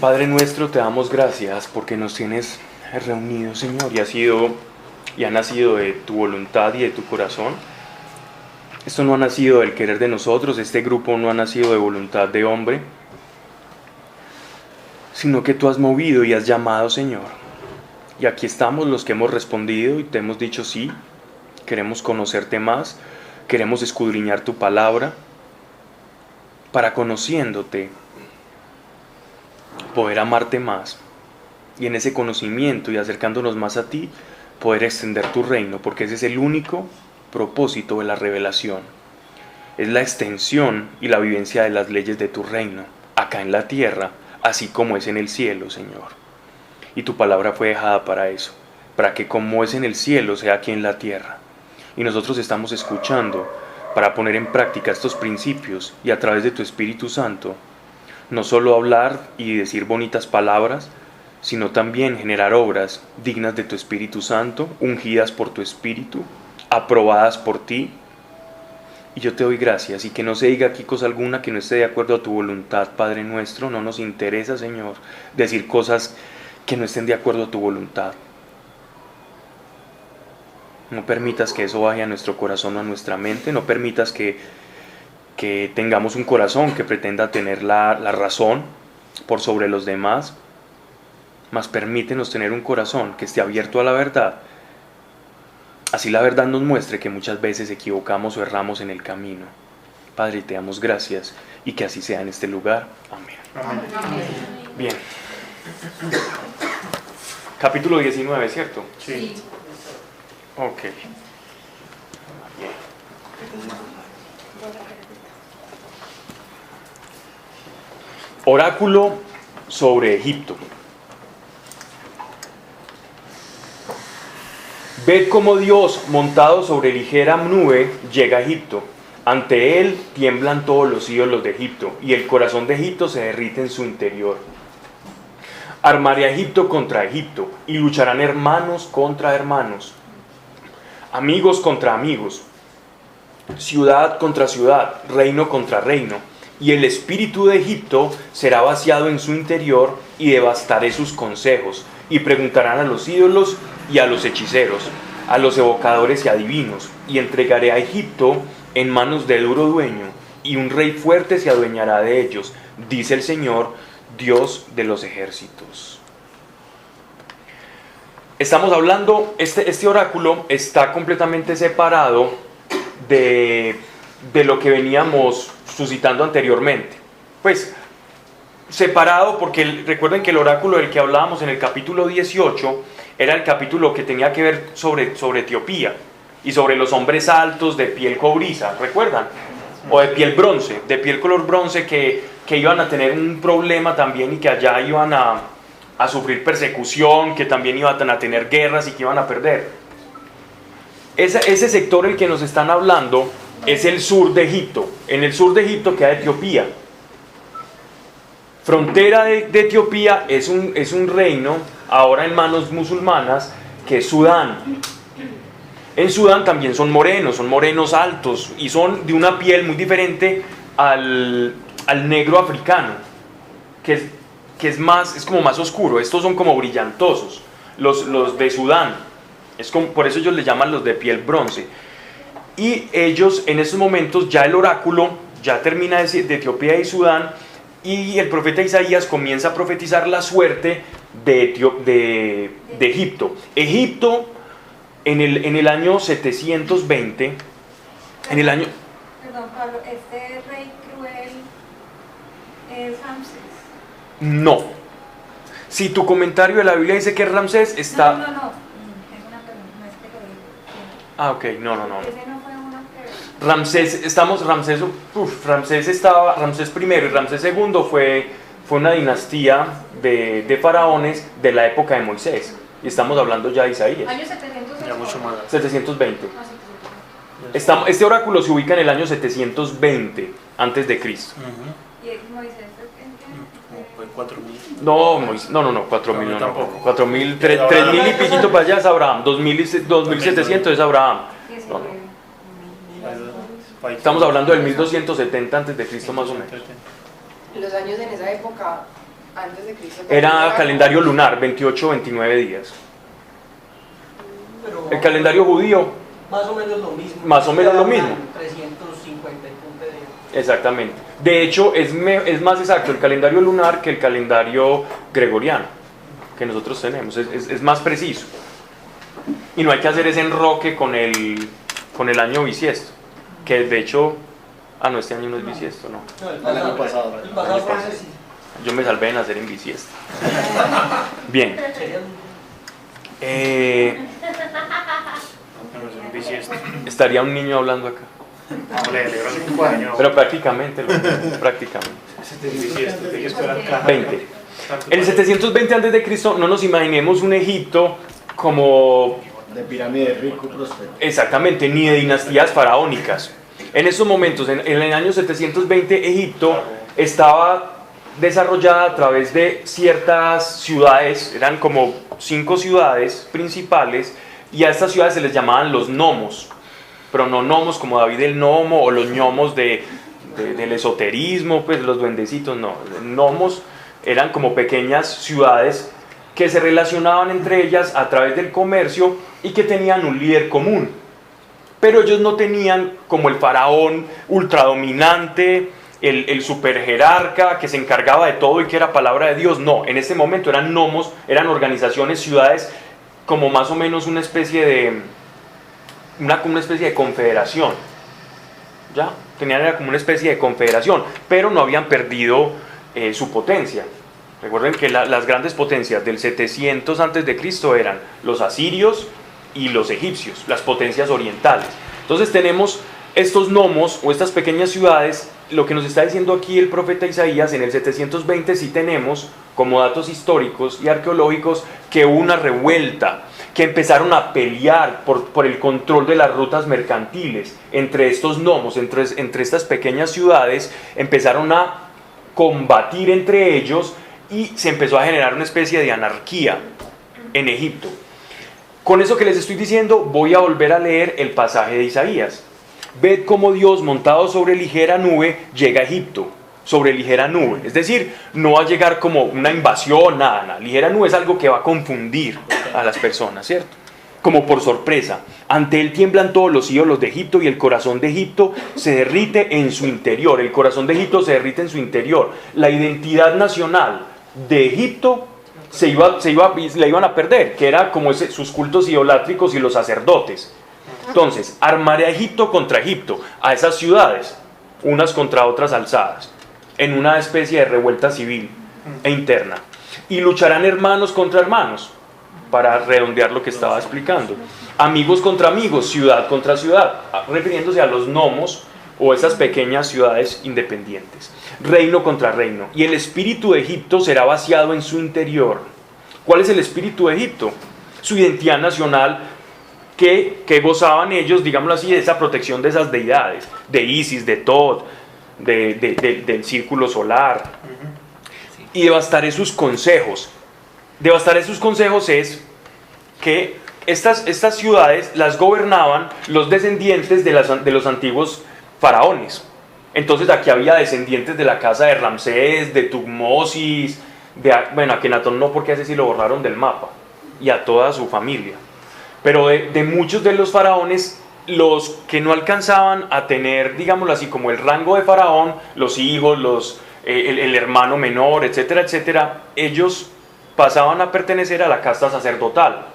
Padre nuestro, te damos gracias porque nos tienes reunidos, Señor, y ha nacido de tu voluntad y de tu corazón. Esto no ha nacido del querer de nosotros, este grupo no ha nacido de voluntad de hombre, sino que tú has movido y has llamado, Señor. Y aquí estamos los que hemos respondido y te hemos dicho sí, queremos conocerte más, queremos escudriñar tu palabra, para conociéndote poder amarte más, y en ese conocimiento y acercándonos más a ti, poder extender tu reino, porque ese es el único propósito de la revelación. Es la extensión y la vivencia de las leyes de tu reino, acá en la tierra, así como es en el cielo, Señor. Y tu palabra fue dejada para eso, para que como es en el cielo, sea aquí en la tierra. Y nosotros estamos escuchando para poner en práctica estos principios y a través de tu Espíritu Santo, no solo hablar y decir bonitas palabras, sino también generar obras dignas de tu Espíritu Santo, ungidas por tu Espíritu, aprobadas por ti. Y yo te doy gracias, y que no se diga aquí cosa alguna que no esté de acuerdo a tu voluntad, Padre nuestro. No nos interesa, Señor, decir cosas que no estén de acuerdo a tu voluntad. No permitas que eso vaya a nuestro corazón o a nuestra mente, no permitas que tengamos un corazón que pretenda tener la razón por sobre los demás, mas permítenos tener un corazón que esté abierto a la verdad. Así la verdad nos muestre que muchas veces equivocamos o erramos en el camino. Padre, te damos gracias y que así sea en este lugar. Amén. Amén. Bien. Capítulo 19, ¿cierto? Sí. Ok. Bien. Oráculo sobre Egipto. Ved cómo Dios, montado sobre ligera nube, llega a Egipto. Ante él tiemblan todos los ídolos de Egipto, y el corazón de Egipto se derrite en su interior. Armaré a Egipto contra Egipto, y lucharán hermanos contra hermanos, amigos contra amigos, ciudad contra ciudad, reino contra reino. Y el espíritu de Egipto será vaciado en su interior, y devastaré sus consejos, y preguntarán a los ídolos y a los hechiceros, a los evocadores y adivinos, y entregaré a Egipto en manos de duro dueño, y un rey fuerte se adueñará de ellos, dice el Señor, Dios de los ejércitos. Estamos hablando, este oráculo está completamente separado de lo que veníamos suscitando anteriormente. Pues separado porque recuerden que el oráculo del que hablábamos en el capítulo 18 era el capítulo que tenía que ver sobre Etiopía y sobre los hombres altos de piel cobriza, ¿recuerdan? O de piel bronce, de piel color bronce que iban a tener un problema también y que allá iban a sufrir persecución, que también iban a tener guerras y que iban a perder. Ese sector el que nos están hablando es el sur de Egipto. En el sur de Egipto queda Etiopía. Frontera de Etiopía es un reino, ahora en manos musulmanas, que es Sudán. En Sudán también son morenos altos, y son de una piel muy diferente al negro africano, que es como más oscuro. Estos son como brillantosos, los de Sudán. Por eso ellos les llaman los de piel bronce. Y ellos en esos momentos ya el oráculo ya termina de Etiopía y Sudán, y el profeta Isaías comienza a profetizar la suerte de Egipto. Egipto en el año 720, Perdón, Pablo, ¿este rey cruel es Ramsés? No. Si tu comentario de la Biblia dice que es Ramsés, está... No. Es una pregunta, no es que lo digo. Ah, ok, no. Ese no fue uno que... Ramsés I y Ramsés II fue una dinastía de faraones de la época de Moisés. Y estamos hablando ya de Isaías. Año 700. Ya mucho más. 720. No, 700. Este oráculo se ubica en el año 720 antes de Cristo. ¿Y Moisés en qué? Fue 4000. No, 4000 no. Tampoco. 4000, 3000 y piquito para allá es Abraham. 2700 es Abraham. Y ese No. fue- Estamos hablando del 1270 antes de Cristo más o menos. En los años en esa época Antes de Cristo Era calendario lunar, 28 o 29 días. Pero El calendario judío, más o menos lo mismo. Más o menos lo mismo. 350 y punta de... exactamente. De hecho, es más exacto el calendario lunar que el calendario gregoriano que nosotros tenemos. Es más preciso. Y no hay que hacer ese enroque con el año bisiesto. Que de hecho, no, este año no es bisiesto, no. No, El año pasado. El pasado fue ese, sí. Yo me salvé de nacer en bisiesto. Bien. Serían- Estaría un niño hablando acá. Le celebro 5 años. Pero prácticamente, prácticamente. 20. En el 720 a.C. no nos imaginemos un Egipto como De pirámide rico y próspero. exactamente, ni de dinastías faraónicas. En esos momentos, en el año 720, Egipto estaba desarrollada a través de ciertas ciudades, eran como 5 ciudades principales, y a estas ciudades se les llamaban los nomos, pero no nomos como David el Nomo o los ñomos del esoterismo, pues los duendecitos, no. Nomos eran como pequeñas ciudades que se relacionaban entre ellas a través del comercio y que tenían un líder común. Pero ellos no tenían como el faraón ultradominante, el super jerarca que se encargaba de todo y que era palabra de Dios. No, en ese momento eran nomos, eran organizaciones, ciudades, como más o menos una especie de confederación. ¿Ya? Era como una especie de confederación, pero no habían perdido su potencia. Recuerden que las grandes potencias del 700 a.C. eran los asirios y los egipcios, las potencias orientales. Entonces tenemos estos nomos o estas pequeñas ciudades. Lo que nos está diciendo aquí el profeta Isaías, en el 720 sí tenemos como datos históricos y arqueológicos que hubo una revuelta, que empezaron a pelear por el control de las rutas mercantiles entre estos nomos, entre estas pequeñas ciudades. Empezaron a combatir entre ellos y se empezó a generar una especie de anarquía en Egipto. Con eso que les estoy diciendo, voy a volver a leer el pasaje de Isaías. Ved cómo Dios, montado sobre ligera nube, llega a Egipto, sobre ligera nube. Es decir, no va a llegar como una invasión, nada. Ligera nube es algo que va a confundir a las personas, ¿cierto? Como por sorpresa. Ante él tiemblan todos los ídolos de Egipto y el corazón de Egipto se derrite en su interior. El corazón de Egipto se derrite en su interior. La identidad nacional de Egipto la iban a perder, que era como sus cultos idolátricos y los sacerdotes. Entonces, armaré a Egipto contra Egipto, a esas ciudades, unas contra otras alzadas, en una especie de revuelta civil e interna. Y lucharán hermanos contra hermanos, para redondear lo que estaba explicando. Amigos contra amigos, ciudad contra ciudad, refiriéndose a los nomos o esas pequeñas ciudades independientes. Reino contra reino. Y el espíritu de Egipto será vaciado en su interior. ¿Cuál es el espíritu de Egipto? Su identidad nacional, que gozaban ellos, digámoslo así, de esa protección de esas deidades, de Isis, de Tot, del círculo solar. Y devastaré sus consejos. Devastaré sus consejos es que estas ciudades las gobernaban los descendientes de los antiguos faraones. Entonces aquí había descendientes de la casa de Ramsés, de Tutmosis, bueno, a Kenatón no, porque ese sí lo borraron del mapa, y a toda su familia. Pero de muchos de los faraones, los que no alcanzaban a tener, digámoslo así, como el rango de faraón, los hijos, el hermano menor, etcétera, etcétera, ellos pasaban a pertenecer a la casta sacerdotal.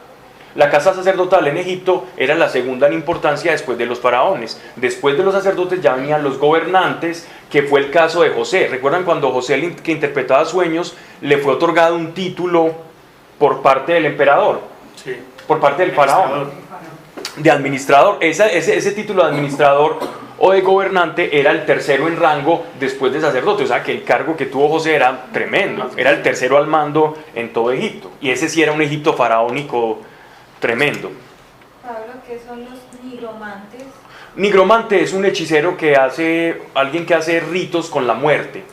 La casta sacerdotal en Egipto era la segunda en importancia después de los faraones. Después de los sacerdotes ya venían los gobernantes, que fue el caso de José. ¿Recuerdan cuando José, que interpretaba sueños, le fue otorgado un título por parte del emperador? Sí. Por parte del faraón. De administrador. Ese título de administrador o de gobernante era el tercero en rango después de sacerdote. O sea que el cargo que tuvo José era tremendo. Era el tercero al mando en todo Egipto. Y ese sí era un Egipto faraónico tremendo. Pablo, ¿qué son los nigromantes? Nigromante es un hechicero alguien que hace ritos con la muerte,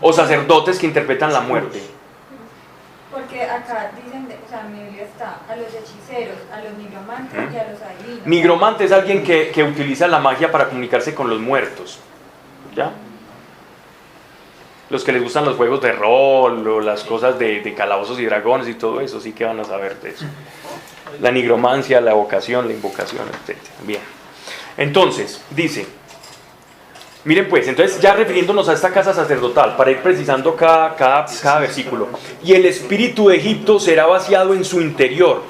o sacerdotes que interpretan la muerte. Porque acá dicen, o sea, en mi Biblia está a los hechiceros, a los nigromantes y a los adivinos. Nigromante es alguien que utiliza la magia para comunicarse con los muertos. ¿Ya? Los que les gustan los juegos de rol o las cosas de calabozos y dragones y todo eso, sí que van a saber de eso. La nigromancia, la evocación, la invocación, etc. Bien. Entonces, dice, miren pues, entonces ya refiriéndonos a esta casa sacerdotal, para ir precisando cada versículo. Y el espíritu de Egipto será vaciado en su interior,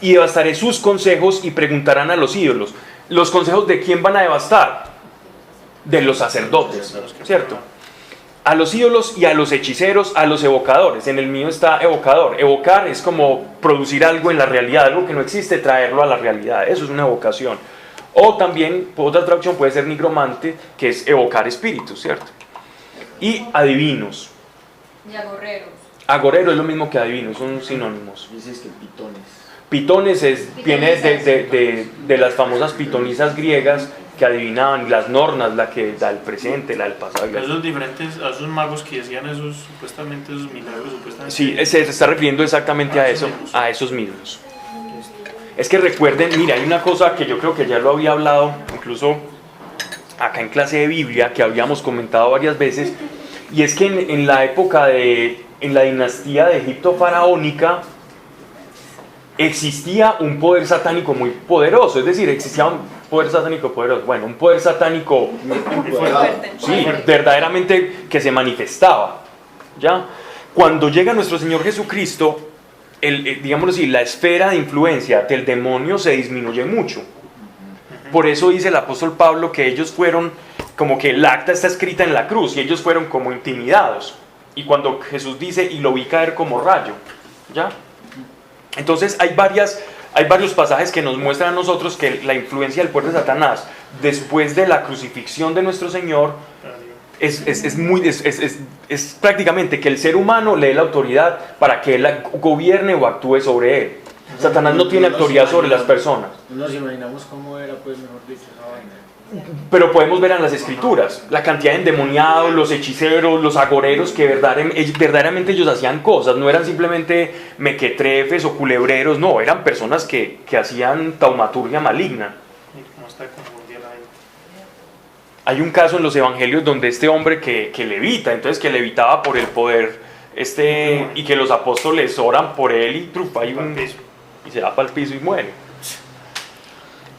y devastaré sus consejos y preguntarán a los ídolos. ¿Los consejos de quién van a devastar? De los sacerdotes, ¿cierto? A los ídolos y a los hechiceros, a los evocadores. En el mío está evocador. Evocar es como producir algo en la realidad, algo que no existe, traerlo a la realidad. Eso es una evocación. O también, otra traducción puede ser nigromante, que es evocar espíritus, ¿cierto? Y adivinos. Y agorreros. Agorero es lo mismo que adivino, son sinónimos. Dices que pitones. Pitones viene de las famosas pitonisas griegas que adivinaban, las nornas, la que da el presente, la del pasado. A esos diferentes, a esos magos que decían esos, supuestamente esos milagros, supuestamente. Sí, se está refiriendo exactamente a eso, a esos mismos. Es que recuerden, mira, hay una cosa que yo creo que ya lo había hablado, incluso acá en clase de Biblia, que habíamos comentado varias veces, y es que en la época en la dinastía de Egipto faraónica, existía un poder satánico muy poderoso, es decir, existía un poder satánico poderoso, bueno, un poder satánico, sí, verdaderamente que se manifestaba, ¿ya? Cuando llega nuestro Señor Jesucristo, digámoslo así, la esfera de influencia del demonio se disminuye mucho. Por eso dice el apóstol Pablo que ellos fueron, como que el acta está escrita en la cruz, y ellos fueron como intimidados. Y cuando Jesús dice, y lo vi caer como rayo, ¿ya? Entonces hay varios pasajes que nos muestran a nosotros que la influencia del poder de Satanás, después de la crucifixión de nuestro Señor, es prácticamente que el ser humano le dé la autoridad para que él gobierne o actúe sobre él. Satanás no tiene autoridad sobre las personas. No nos imaginamos cómo era, pues, mejor dicho, esa vaina. Pero podemos ver en las escrituras la cantidad de endemoniados, los hechiceros, los agoreros que verdaderamente ellos hacían cosas, no eran simplemente mequetrefes o culebreros, no, eran personas que hacían taumaturgia maligna. Hay un caso en los evangelios donde este hombre que levita, entonces que levitaba por el poder, y que los apóstoles oran por él y se da para el piso y muere.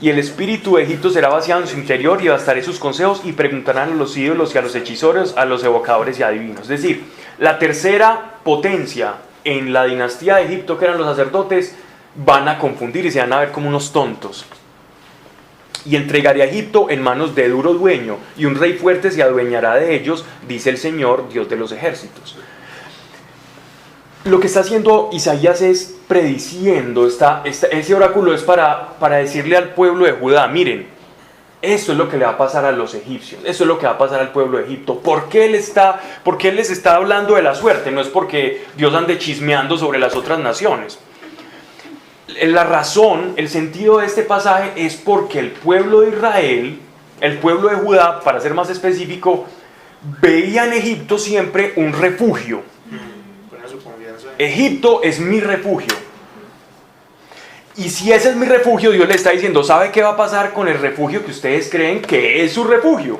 Y el espíritu de Egipto será vaciado en su interior y devastaré sus consejos y preguntarán a los ídolos y a los hechiceros, a los evocadores y adivinos. Es decir, la tercera potencia en la dinastía de Egipto, que eran los sacerdotes, van a confundir y se van a ver como unos tontos. Y entregaré a Egipto en manos de duro dueño, y un rey fuerte se adueñará de ellos, dice el Señor, Dios de los ejércitos. Lo que está haciendo Isaías es prediciendo, ese oráculo es para decirle al pueblo de Judá, miren, esto es lo que le va a pasar a los egipcios, esto es lo que va a pasar al pueblo de Egipto. ¿Por qué él les está hablando de la suerte? No es porque Dios ande chismeando sobre las otras naciones. La razón, el sentido de este pasaje es porque el pueblo de Israel, el pueblo de Judá, para ser más específico, veía en Egipto siempre un refugio. Egipto es mi refugio. Y si ese es mi refugio, Dios le está diciendo, ¿sabe qué va a pasar con el refugio que ustedes creen que es su refugio?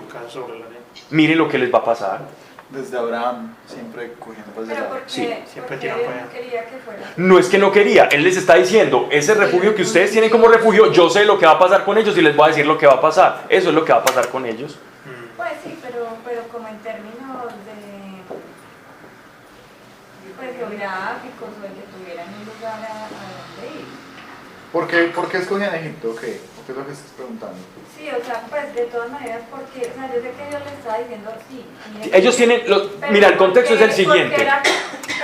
Miren lo que les va a pasar. Desde Abraham siempre cogiendo pues de Pero la... ¿por qué, Sí. ¿por qué él no quería que fuera? No es que no quería, Él les está diciendo, ese refugio que ustedes tienen como refugio, yo sé lo que va a pasar con ellos y les voy a decir lo que va a pasar. Eso es lo que va a pasar con ellos. Pues sí, pero como en términos pues, geográficos o de que tuvieran un lugar a donde ir. ¿Por qué escogían Egipto? ¿Qué? ¿Qué es lo que estás preguntando? Sí, o sea, pues de todas maneras, porque, o sea, yo sé que Dios le estaba diciendo sí. Ellos tienen, mira, el contexto es el siguiente.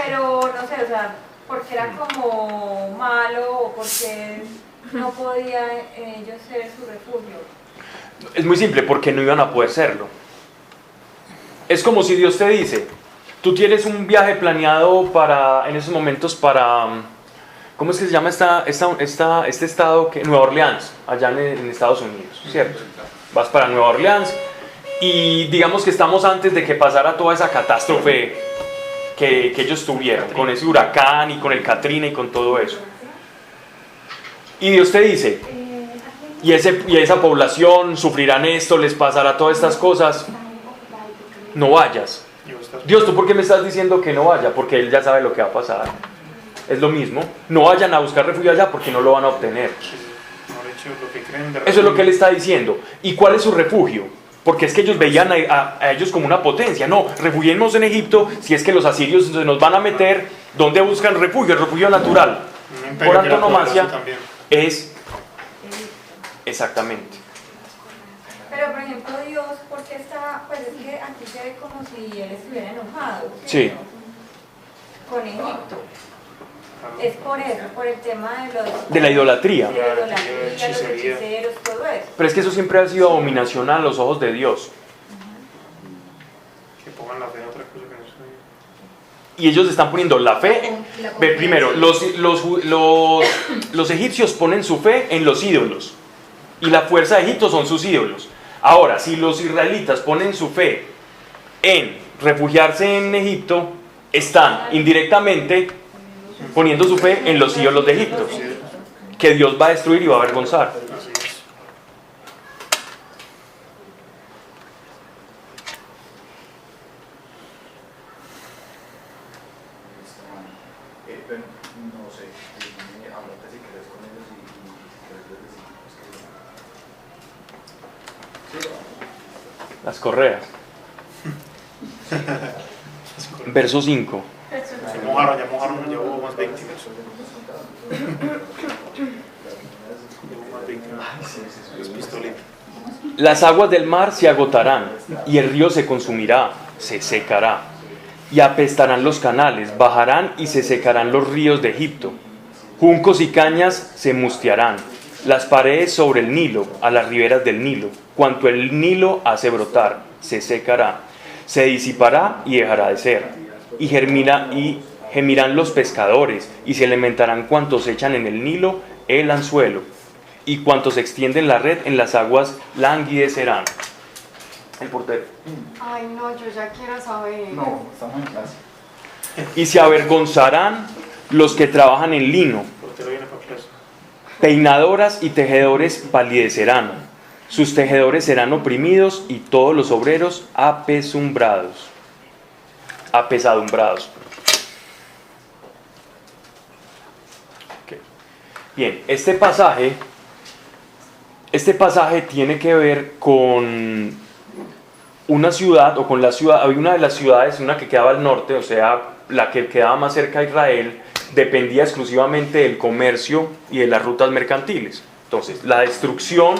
Pero, no sé, o sea, porque era como malo o porque no podían ellos ser su refugio. Es muy simple, porque no iban a poder serlo. Es como si Dios te dice, tú tienes un viaje planeado en esos momentos para, ¿cómo es que se llama este estado? Nueva Orleans, allá en Estados Unidos, ¿cierto? Vas para Nueva Orleans y digamos que estamos antes de que pasara toda esa catástrofe que ellos tuvieron, con ese huracán y con el Katrina y con todo eso. Y Dios te dice, y esa población sufrirán esto, les pasará todas estas cosas, no vayas. Y vos estás- Dios, ¿tú por qué me estás diciendo que no vaya? Porque Él ya sabe lo que va a pasar. Es lo mismo. No vayan a buscar refugio allá porque no lo van a obtener. Mejor dicho, lo que creen de Eso es lo que Él está diciendo. ¿Y cuál es su refugio? Porque es que ellos veían a ellos como una potencia. No, refugiémonos en Egipto. Si es que los asirios se nos van a meter, ¿dónde buscan refugio? El refugio natural. Un imperio Por que era antonomasia poderoso también. es exactamente. Pero por ejemplo Dios, ¿por qué está? Pues es que aquí se ve como si él estuviera enojado. Sí. Con Egipto. Es por eso, por el tema De la idolatría. de la idolatría, los Hechicería. hechiceros, todo eso. Pero es que eso siempre ha sido abominación a los ojos de Dios. Que pongan la fe en otra cosa que no sea. Y ellos están poniendo la fe. Ve, primero, los egipcios ponen su fe en los ídolos. Y la fuerza de Egipto son sus ídolos. Ahora, si los israelitas ponen su fe en refugiarse en Egipto, están indirectamente poniendo su fe en los ídolos de Egipto, que Dios va a destruir y va a avergonzar. Así es. Pero no sé, háblate si quieres con ellos y quieres decir pues, Las correas. Verso 5. Ya mojaron, ya hubo más víctimas. Hubo más víctimas. Los pistolitos. Las aguas del mar se agotarán, y el río se consumirá, se secará, y apestarán los canales, bajarán y se secarán los ríos de Egipto. Juncos y cañas se mustearán, las paredes sobre el Nilo, a las riberas del Nilo. Cuanto el Nilo hace brotar, se secará, se disipará y dejará de ser. Y gemirán los pescadores, y se lamentarán cuantos echan en el Nilo el anzuelo, y cuantos extienden la red en las aguas languidecerán. El portero. Ay, no, yo ya quiero saber. no, estamos en clase. Y se avergonzarán los que trabajan en lino, El portero viene para clase. peinadoras y tejedores palidecerán, sus tejedores serán oprimidos y todos los obreros apesadumbrados. Ok. Bien, este pasaje tiene que ver con una ciudad, o con la ciudad, había una de las ciudades, una que quedaba al norte, o sea, la que quedaba más cerca de Israel, dependía exclusivamente del comercio y de las rutas mercantiles. Entonces, la destrucción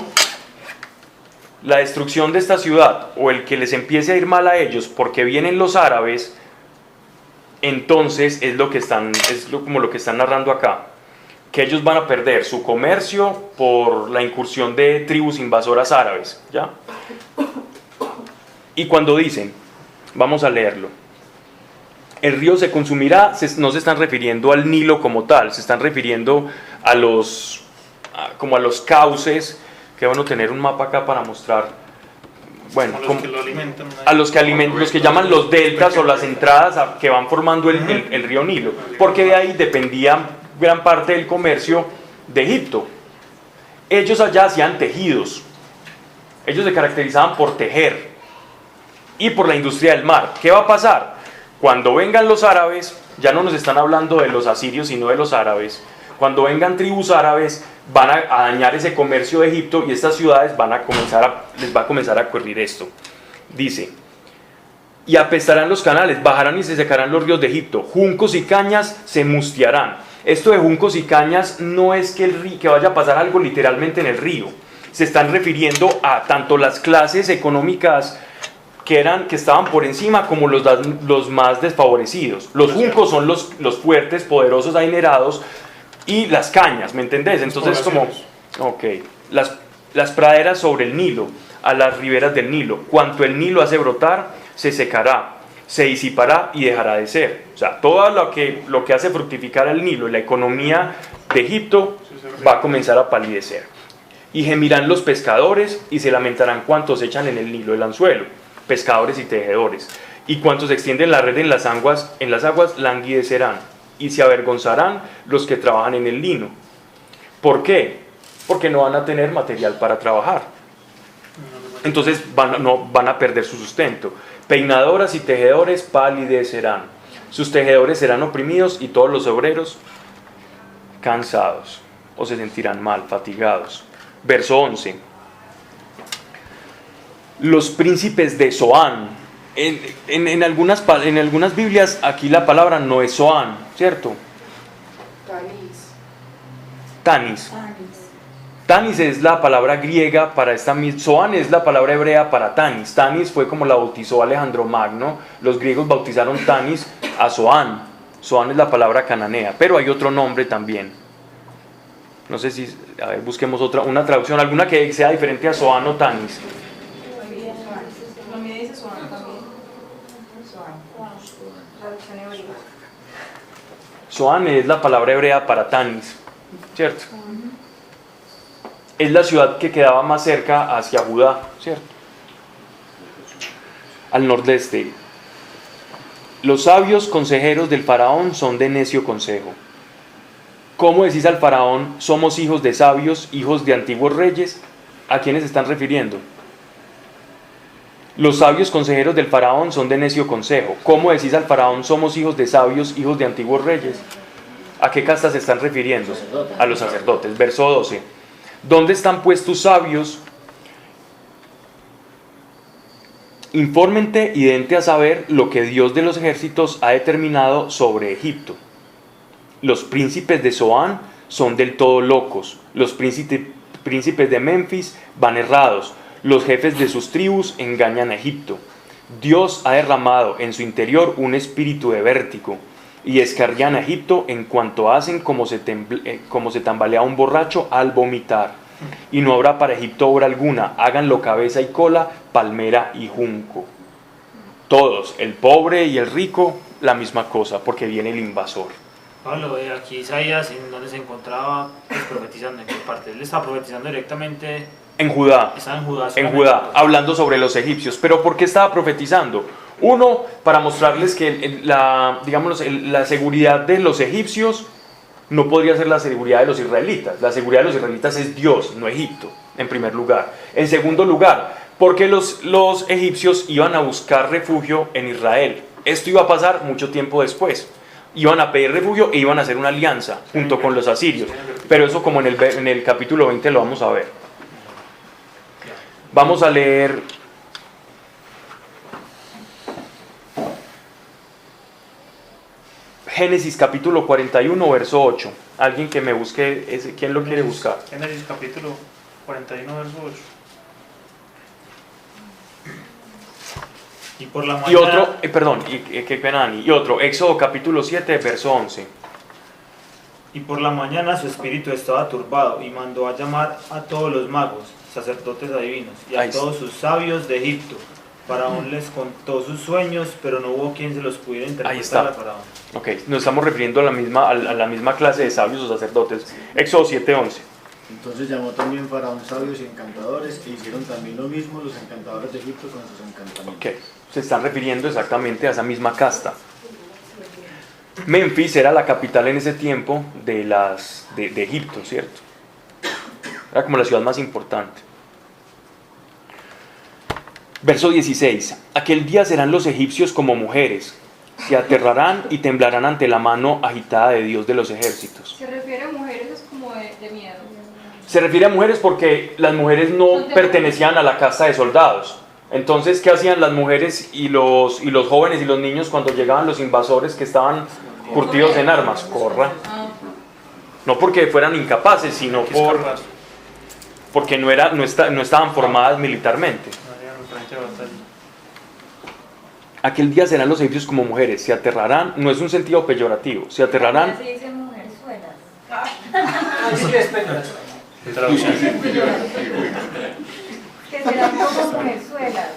de esta ciudad, o el que les empiece a ir mal a ellos porque vienen los árabes, entonces como lo que están narrando acá, que ellos van a perder su comercio por la incursión de tribus invasoras árabes, ¿ya? Y cuando dicen, vamos a leerlo, el río se consumirá, no se están refiriendo al Nilo como tal, se están refiriendo como a los cauces, que van a tener un mapa acá para mostrar, bueno, Como los que lo alimentan. a los que llaman los deltas o las entradas que van formando el río Nilo, porque de ahí dependía gran parte del comercio de Egipto. Ellos allá hacían tejidos, ellos se caracterizaban por tejer y por la industria del mar. ¿Qué va a pasar? Cuando vengan los árabes, ya no nos están hablando de los asirios sino de los árabes, cuando vengan tribus árabes van a dañar ese comercio de Egipto y estas ciudades les va a comenzar a ocurrir esto. Dice, y apestarán los canales, bajarán y se secarán los ríos de Egipto, juncos y cañas se mustearán. Esto de juncos y cañas no es que vaya a pasar algo literalmente en el río, se están refiriendo a tanto las clases económicas que estaban por encima como los más desfavorecidos. Los juncos son los fuertes, poderosos, adinerados, y las cañas, ¿me entendés? Entonces como, ok, las praderas sobre el Nilo, a las riberas del Nilo, cuanto el Nilo hace brotar, se secará, se disipará y dejará de ser. O sea, todo lo que hace fructificar el Nilo, la economía de Egipto, va a comenzar a palidecer. Y gemirán los pescadores y se lamentarán cuantos echan en el Nilo el anzuelo, pescadores y tejedores, y cuantos extienden la red en las aguas languidecerán, y se avergonzarán los que trabajan en el lino. ¿Por qué? Porque no van a tener material para trabajar. Entonces van a perder su sustento. Peinadoras y tejedores palidecerán. Sus tejedores serán oprimidos y todos los obreros cansados o se sentirán mal, fatigados. Verso 11. Los príncipes de Zoán. En algunas Biblias aquí la palabra no es Zoán, ¿cierto? Tanis. Tanis es la palabra griega para esta misma. Zoán es la palabra hebrea para Tanis. Tanis fue como la bautizó Alejandro Magno. Los griegos bautizaron Tanis a Zoán. Zoán es la palabra cananea, pero hay otro nombre también. No sé si, a ver, busquemos una traducción, alguna que sea diferente a Zoán o Tanis. También dice Zoán también. Traducción hebrea. Zoán es la palabra hebrea para Tanis, ¿cierto? Es la ciudad que quedaba más cerca hacia Judá, ¿cierto? Al nordeste. Los sabios consejeros del faraón son de necio consejo. ¿Cómo decís al faraón, somos hijos de sabios, hijos de antiguos reyes? ¿A quiénes se están refiriendo? Los sabios consejeros del faraón son de necio consejo. ¿Cómo decís al faraón, somos hijos de sabios, hijos de antiguos reyes? ¿A qué casta se están refiriendo? A los sacerdotes. Verso 12. ¿Dónde están pues tus sabios? Infórmente y dente a saber lo que Dios de los ejércitos ha determinado sobre Egipto. Los príncipes de Zoán son del todo locos. Los príncipes de Memphis van errados. Los jefes de sus tribus engañan a Egipto. Dios ha derramado en su interior un espíritu de vértigo y escarrían a Egipto en cuanto hacen como se tambalea un borracho al vomitar. Y no habrá para Egipto obra alguna, háganlo cabeza y cola, palmera y junco. Todos, el pobre y el rico, la misma cosa, porque viene el invasor. Pablo, aquí Isaías, ¿en dónde se encontraba profetizando? ¿En qué parte? Él estaba profetizando directamente. En Judá. Estaba en Judá. En Judá, hablando sobre los egipcios. ¿Pero por qué estaba profetizando? Uno, para mostrarles que la seguridad de los egipcios no podría ser la seguridad de los israelitas. La seguridad de los israelitas es Dios, no Egipto, en primer lugar. En segundo lugar, porque los egipcios iban a buscar refugio en Israel. Esto iba a pasar mucho tiempo después. Iban a pedir refugio e iban a hacer una alianza junto con los asirios. Pero eso, como en el capítulo 20 lo vamos a ver. Vamos a leer Génesis capítulo 41, verso 8. Alguien que me busque, ¿quién lo quiere buscar? Génesis capítulo 41, verso 8. Y por la mañana... Y otro, qué pena, Dani. Y otro, Éxodo capítulo 7, verso 11. Y por la mañana su espíritu estaba turbado y mandó a llamar a todos los magos, sacerdotes adivinos, y a todos sus sabios de Egipto. Faraón les contó sus sueños, pero no hubo quien se los pudiera interpretar a Faraón. Ok, nos estamos refiriendo a la misma clase de sabios o sacerdotes. Éxodo 7:11. Entonces llamó también Faraón sabios y encantadores, e hicieron también lo mismo los encantadores de Egipto con sus encantamientos. Ok, se están refiriendo exactamente a esa misma casta. Memphis era la capital en ese tiempo de Egipto, ¿cierto? Era como la ciudad más importante. Verso 16. Aquel día serán los egipcios como mujeres, se aterrarán y temblarán ante la mano agitada de Dios de los ejércitos. Se refiere a mujeres, es como de miedo. Se refiere a mujeres porque las mujeres no pertenecían a la casta de soldados. Entonces, ¿qué hacían las mujeres y los jóvenes y los niños cuando llegaban los invasores que estaban curtidos en armas? Corran. No porque fueran incapaces, sino porque no estaban formadas militarmente. Aquel día serán los egipcios como mujeres, se aterrarán, no es un sentido peyorativo, se aterrarán. Así dicen mujerzuelas. Así que espera. Que serán como mujerzuelas.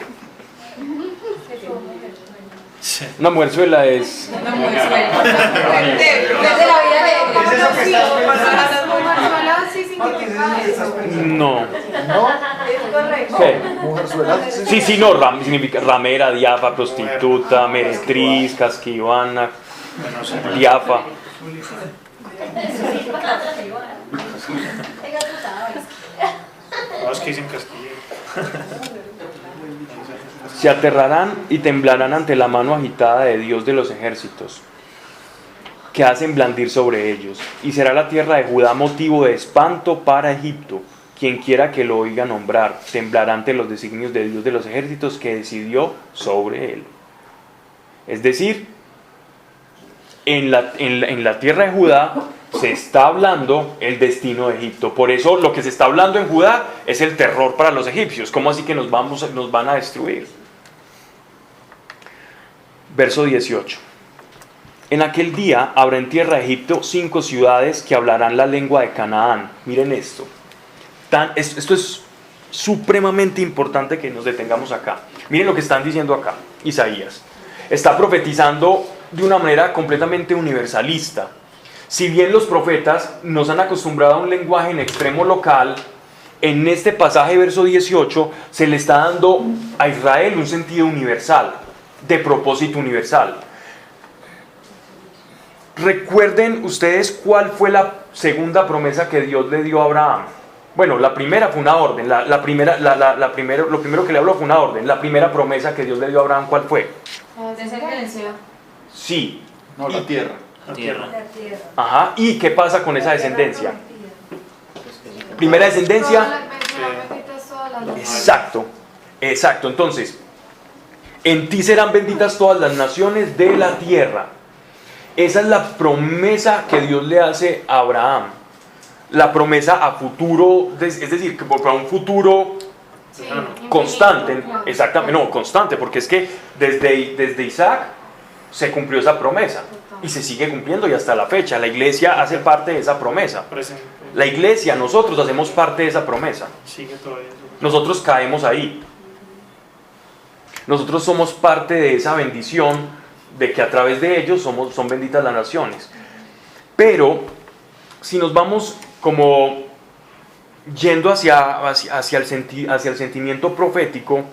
Que son mujerzuelas. Una mujerzuela es... Una mujerzuela. Desde la vida de ¿Es eso que estás pensando? mujerzuela sí significa eso. No. Es correcto. ¿Qué? Sí, no, significa ramera, diafa, prostituta, meretriz, casquivana, diafa. No, es que dicen Castilla. Se aterrarán y temblarán ante la mano agitada de Dios de los ejércitos, que hacen blandir sobre ellos. Y será la tierra de Judá motivo de espanto para Egipto. Quien quiera que lo oiga nombrar, temblará ante los designios de Dios de los ejércitos que decidió sobre él. Es decir, en la tierra de Judá se está hablando el destino de Egipto. Por eso lo que se está hablando en Judá es el terror para los egipcios. ¿Cómo así que nos van a destruir? Verso 18. En aquel día habrá en tierra de Egipto 5 ciudades que hablarán la lengua de Canaán. Miren esto. Esto es supremamente importante que nos detengamos acá. Miren lo que están diciendo acá, Isaías. Está profetizando de una manera completamente universalista. Si bien los profetas nos han acostumbrado a un lenguaje en extremo local, en este pasaje, verso 18, se le está dando a Israel un sentido universal, de propósito universal. Recuerden ustedes cuál fue la segunda promesa que Dios le dio a Abraham. Bueno, la primera fue una orden, lo primero que le habló fue una orden. La primera promesa que Dios le dio a Abraham, ¿cuál fue? Descendencia. Sí. No, la tierra. La tierra. La tierra. Ajá. ¿Y qué pasa con esa descendencia? Prometida. Primera descendencia. Serán benditas todas las naciones. Exacto. Entonces, en ti serán benditas todas las naciones de la tierra. Esa es la promesa que Dios le hace a Abraham. La promesa a futuro, es decir, que para un futuro Sí, constante, infinito, claro. exactamente, no, constante, porque es que desde Isaac se cumplió esa promesa y se sigue cumpliendo y hasta la fecha. La iglesia hace parte de esa promesa. Presente. La iglesia, nosotros hacemos parte de esa promesa. Sigue todavía. Nosotros caemos ahí. Nosotros somos parte de esa bendición de que a través de ellos son benditas las naciones. Pero si nos vamos como yendo hacia el sentimiento profético,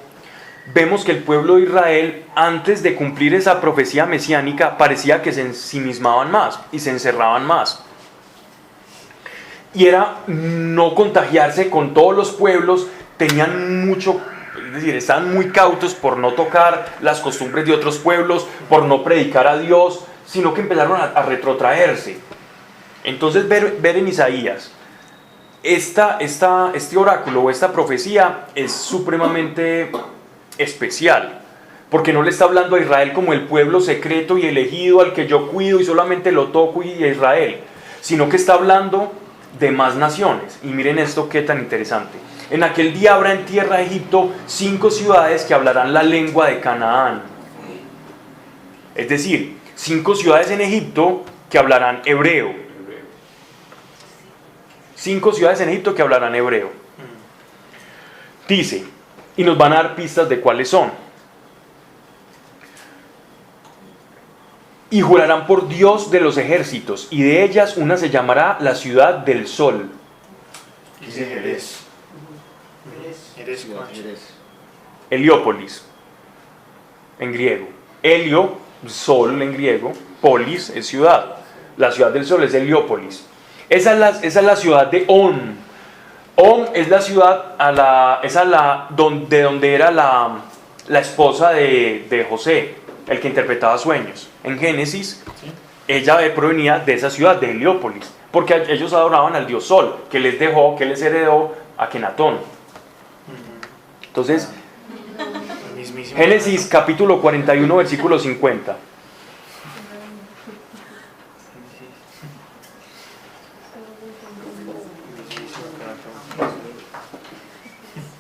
vemos que el pueblo de Israel, antes de cumplir esa profecía mesiánica, parecía que se ensimismaban más y se encerraban más. Y era no contagiarse con todos los pueblos, tenían mucho, es decir, estaban muy cautos por no tocar las costumbres de otros pueblos, por no predicar a Dios, sino que empezaron a retrotraerse. Entonces ver en Isaías este oráculo o esta profecía es supremamente especial, porque no le está hablando a Israel como el pueblo secreto y elegido al que yo cuido y solamente lo toco y a Israel, sino que está hablando de más naciones. Y miren esto qué tan interesante. En aquel día habrá en tierra de Egipto 5 ciudades que hablarán la lengua de Canaán. Es decir, 5 ciudades en Egipto que hablarán hebreo. 5 ciudades en Egipto que hablarán hebreo. Dice, y nos van a dar pistas de cuáles son. Y jurarán por Dios de los ejércitos, y de ellas una se llamará la ciudad del sol. Dice Jerez. Eres Heliópolis, en griego. Helio, sol en griego. Polis es ciudad. La ciudad del sol es Heliópolis. Esa es la ciudad de On. On es la ciudad de donde era la esposa de José, el que interpretaba sueños. En Génesis, ella provenía de esa ciudad, de Heliópolis, porque ellos adoraban al dios Sol, que les heredó a Kenatón. Entonces, Génesis capítulo 41, versículo 50.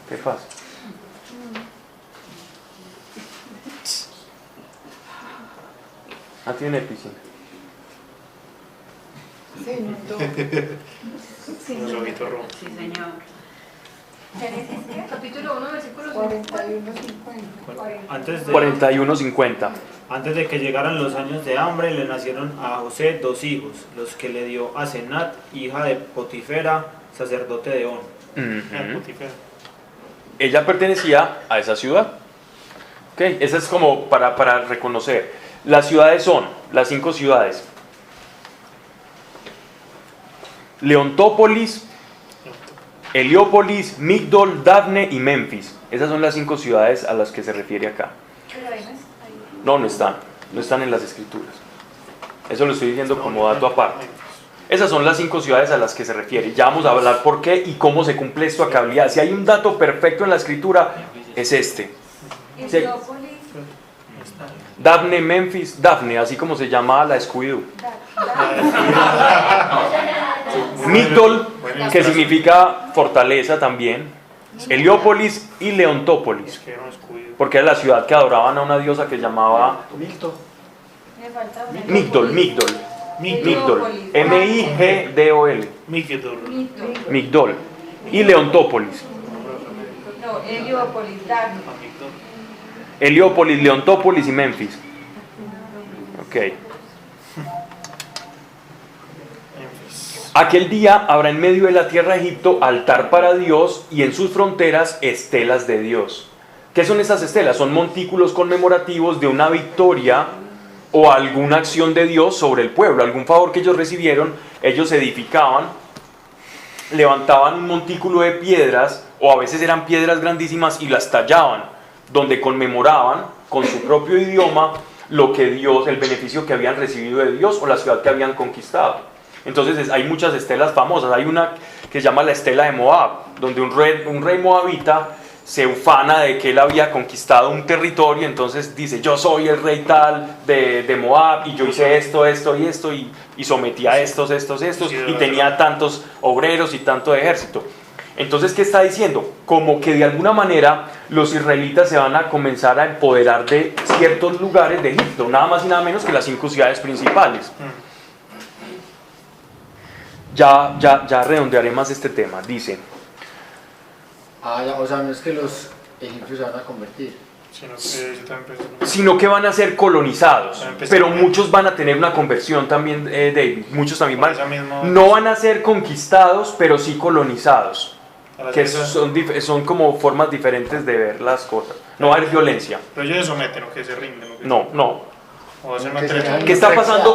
¿Qué pasa? Tiene piscina. Sí, Los ojitos rojos. sí, señor. Génesis, ¿qué? Capítulo 1, versículo 41:50. Antes de que llegaran los años de hambre, le nacieron a José 2 hijos, los que le dio a Senat, hija de Potifera, sacerdote de On. Potifera. Ella pertenecía a esa ciudad. Okay. Esa es como para reconocer. Las ciudades son, las 5 ciudades: Leontópolis, Heliópolis, Migdol, Dafne y Memphis. Esas son las 5 ciudades a las que se refiere acá. Pero ahí no es. No están en las escrituras. Eso lo estoy diciendo como dato aparte. Esas son las 5 ciudades a las que se refiere. Ya vamos a hablar por qué y cómo se cumple esto a cabalidad. Si hay un dato perfecto en la escritura, es este. Sí. Heliópolis, Dafne, Memphis, Dafne, así como se llama la Scooby-Doo. Migdol, que significa fortaleza también. Heliópolis y Leontópolis, porque era la ciudad que adoraban a una diosa que se llamaba me falta una. Migdol. M-I-G-D-O-L. Migdol. Y Leontópolis. No, Heliópolis, Dafne. Heliópolis, Leontópolis y Memphis. Ok. Aquel día habrá en medio de la tierra de Egipto altar para Dios y en sus fronteras estelas de Dios. ¿Qué son estas estelas? Son montículos conmemorativos de una victoria o alguna acción de Dios sobre el pueblo, algún favor que ellos recibieron. Ellos edificaban, levantaban un montículo de piedras, o a veces eran piedras grandísimas, y las tallaban, donde conmemoraban con su propio idioma lo que Dios, el beneficio que habían recibido de Dios o la ciudad que habían conquistado. Entonces hay muchas estelas famosas. Hay una que se llama la estela de Moab, donde un rey moabita se ufana de que él había conquistado un territorio, entonces dice: yo soy el rey tal de Moab, y yo hice esto y sometí a estos, y tenía tantos obreros y tanto ejército. Entonces, ¿qué está diciendo? Como que de alguna manera los israelitas se van a comenzar a empoderar de ciertos lugares de Egipto, nada más y nada menos que las 5 ciudades principales. Ya redondearé más este tema. Dice: o sea, no es que los egipcios se van a convertir, sino que van a ser colonizados, pero muchos van a tener una conversión también, David. Muchos también no van a ser conquistados, pero sí colonizados, que son como formas diferentes de ver las cosas. No va a haber violencia. Pero ellos se someten, o que se rinden. No. ¿Qué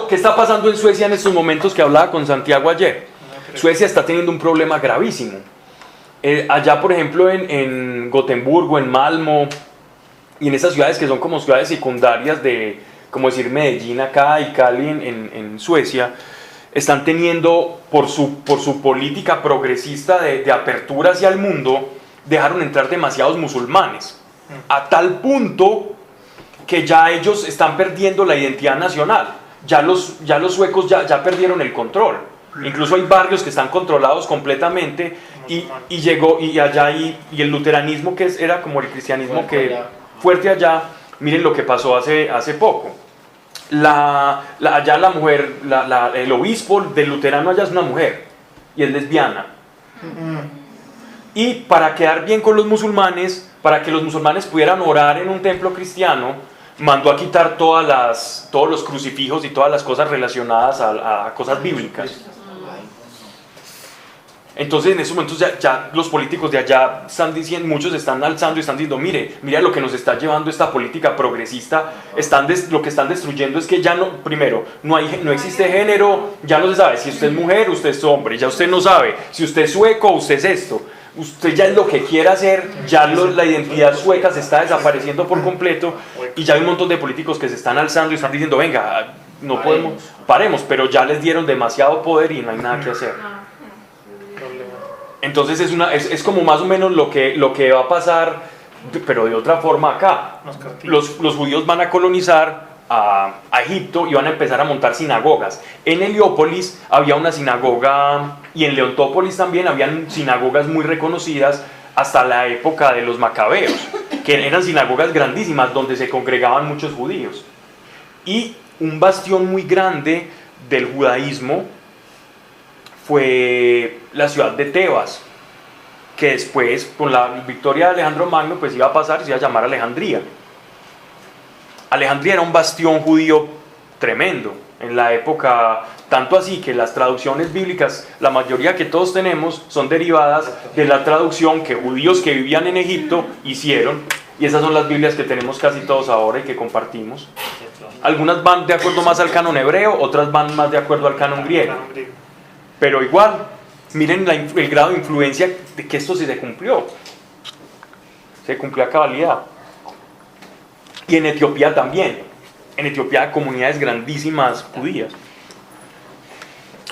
¿Qué está pasando en Suecia en estos momentos que hablaba con Santiago ayer? Suecia está teniendo un problema gravísimo. Allá, por ejemplo, en Gotemburgo, en Malmo, y en esas ciudades que son como ciudades secundarias de, como decir, Medellín acá y Cali en Suecia, están teniendo, por su política progresista de apertura hacia el mundo, dejaron entrar demasiados musulmanes, a tal punto que ya ellos están perdiendo la identidad nacional. Ya los suecos ya perdieron el control. Incluso hay barrios que están controlados completamente, y el luteranismo, que era como el cristianismo fuerte allá. Miren lo que pasó hace poco. Allá la mujer, el obispo del luterano allá es una mujer y es lesbiana. Y para quedar bien con los musulmanes, para que los musulmanes pudieran orar en un templo cristiano, mandó a quitar todos los crucifijos y todas las cosas relacionadas a cosas bíblicas. Entonces, en esos momentos ya los políticos de allá están diciendo, muchos están alzando y están diciendo: mira lo que nos está llevando esta política progresista. Lo que están destruyendo es que ya no existe género, ya no se sabe si usted es mujer, usted es hombre, ya usted no sabe si usted es sueco o usted es esto. Usted ya es lo que quiera hacer, la identidad sueca se está desapareciendo por completo, y ya hay un montón de políticos que se están alzando y están diciendo: venga, paremos, pero ya les dieron demasiado poder y no hay nada que hacer. Entonces es como más o menos lo que va a pasar, pero de otra forma acá. Los judíos van a colonizar a Egipto y van a empezar a montar sinagogas. En Heliópolis había una sinagoga, y en Leontópolis también habían sinagogas muy reconocidas hasta la época de los macabeos, que eran sinagogas grandísimas donde se congregaban muchos judíos. Y un bastión muy grande del judaísmo fue la ciudad de Tebas, que después, con la victoria de Alejandro Magno, pues iba a pasar y se iba a llamar Alejandría. Alejandría era un bastión judío tremendo en la época, tanto así que las traducciones bíblicas, la mayoría que todos tenemos, son derivadas de la traducción que judíos que vivían en Egipto hicieron, y esas son las Biblias que tenemos casi todos ahora y que compartimos. Algunas van de acuerdo más al canon hebreo, otras van más de acuerdo al canon griego, pero igual Miren el grado de influencia de que esto se cumplió. Se cumplió a cabalidad. Y en Etiopía también. En Etiopía hay comunidades grandísimas judías.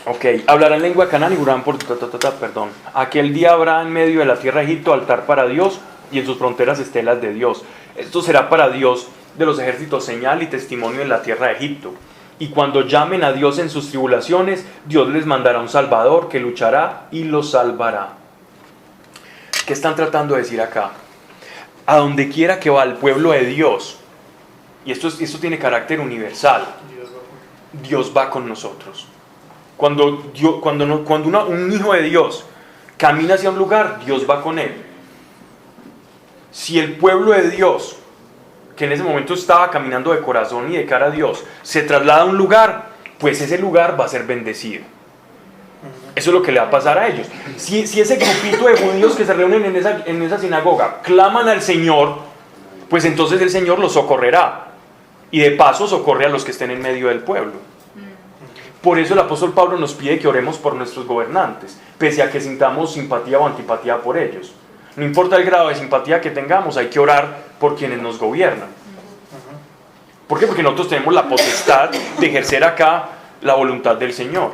Ok, hablarán lengua de Canaán y jurarán por... Perdón. Aquel día habrá en medio de la tierra de Egipto altar para Dios y en sus fronteras estelas de Dios. Esto será para Dios de los ejércitos señal y testimonio en la tierra de Egipto. Y cuando llamen a Dios en sus tribulaciones, Dios les mandará un Salvador que luchará y los salvará. ¿Qué están tratando de decir acá? A donde quiera que va el pueblo de Dios, y esto tiene carácter universal, Dios va con nosotros. Cuando un hijo de Dios camina hacia un lugar, Dios va con él. Si el pueblo de Dios, que en ese momento estaba caminando de corazón y de cara a Dios, se traslada a un lugar, pues ese lugar va a ser bendecido. Eso es lo que le va a pasar a ellos. Si ese grupito de judíos que se reúnen en esa sinagoga claman al Señor, pues entonces el Señor los socorrerá. Y de paso socorre a los que estén en medio del pueblo. Por eso el apóstol Pablo nos pide que oremos por nuestros gobernantes, pese a que sintamos simpatía o antipatía por ellos. No importa el grado de simpatía que tengamos, hay que orar por quienes nos gobiernan. ¿Por qué? Porque nosotros tenemos la potestad de ejercer acá la voluntad del Señor.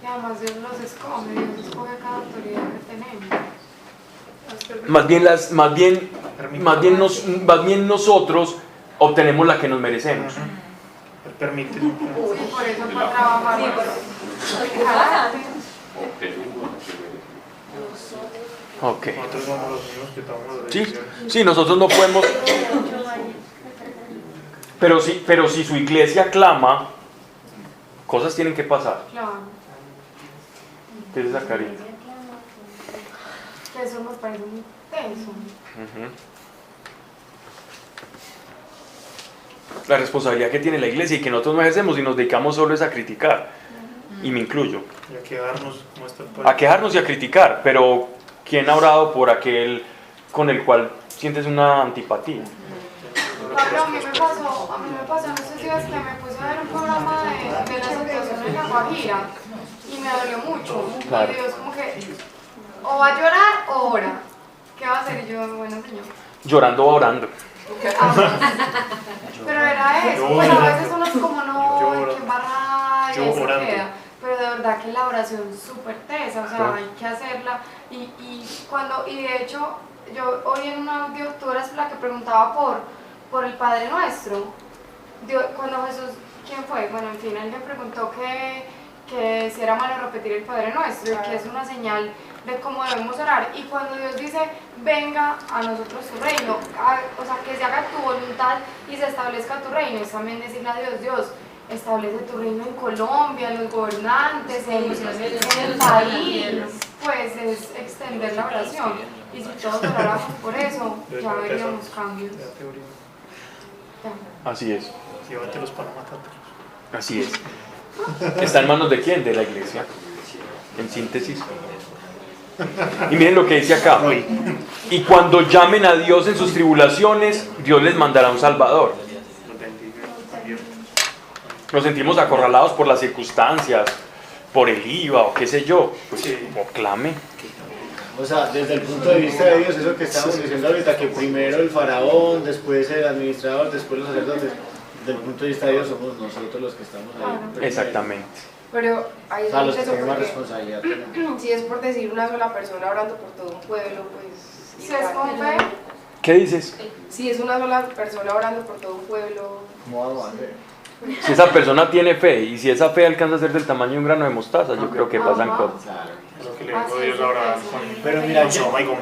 Y además Dios los escoge, Dios escoge cada autoridad que tenemos. Más bien nosotros obtenemos la que nos merecemos. Permite. Sí, por eso fue trabajar. Ok. Nosotros somos los mismos que tomamos las decisiones. Sí, nosotros no podemos. Pero si su iglesia clama, cosas tienen que pasar. Claro. ¿Qué es esa carita? Eso nos parece muy tenso. La responsabilidad que tiene la iglesia y que nosotros no ejercemos y nos dedicamos solo es a criticar. Y me incluyo. Y a quejarnos como está el país. A quejarnos y a criticar, pero ¿quién ha orado por aquel con el cual sientes una antipatía? Pablo, a mí me pasó, no sé si es que me puse a ver un programa de la situación en La Guajira y me dolió mucho. Claro. Y Dios como que o va a llorar o ora. ¿Qué va a hacer? Y yo, bueno, Señor. Llorando o orando. Pero era eso, pues a veces uno es como no, qué embarrada y ahí se queda. Pero de verdad que la oración es súper tesa, o sea, hay que hacerla. Y de hecho, yo hoy en un audio, tú eras la que preguntaba por el Padre Nuestro. Cuando Jesús, ¿quién fue? Bueno, en fin, él me preguntó que si era malo repetir el Padre Nuestro y que es una señal de cómo debemos orar. Y cuando Dios dice, venga a nosotros tu reino, o sea, que se haga tu voluntad y se establezca tu reino, es también decirle a Dios, Dios, establece tu reino en Colombia, en los gobernantes, en el país, pues es extender la oración. Y si todos oráramos por eso, ya veríamos cambios. Así es. Llévatelos para matártelos. Así es. ¿Está en manos de quién? De la iglesia. En síntesis. Y miren lo que dice acá. Y cuando llamen a Dios en sus tribulaciones, Dios les mandará un Salvador. Nos sentimos acorralados por las circunstancias, por el IVA o qué sé yo. Pues o clame. O sea, desde el punto de vista de Dios, eso que estamos diciendo ahorita, que primero el faraón, después el administrador, después los sacerdotes, desde el punto de vista de Dios somos nosotros los que estamos ahí. Exactamente. Pero ahí O sea, los que eso tenemos más porque responsabilidad. si es por decir una sola persona orando por todo un pueblo, pues... Si es con fe, ¿Qué dices? Si es una sola persona orando por todo un pueblo... ¿Cómo vamos a hacer? Si esa persona tiene fe y si esa fe alcanza a ser del tamaño de un grano de mostaza, yo creo que pasan cosas. Claro. Lo que le digo a Dios ahora con... Pero mira,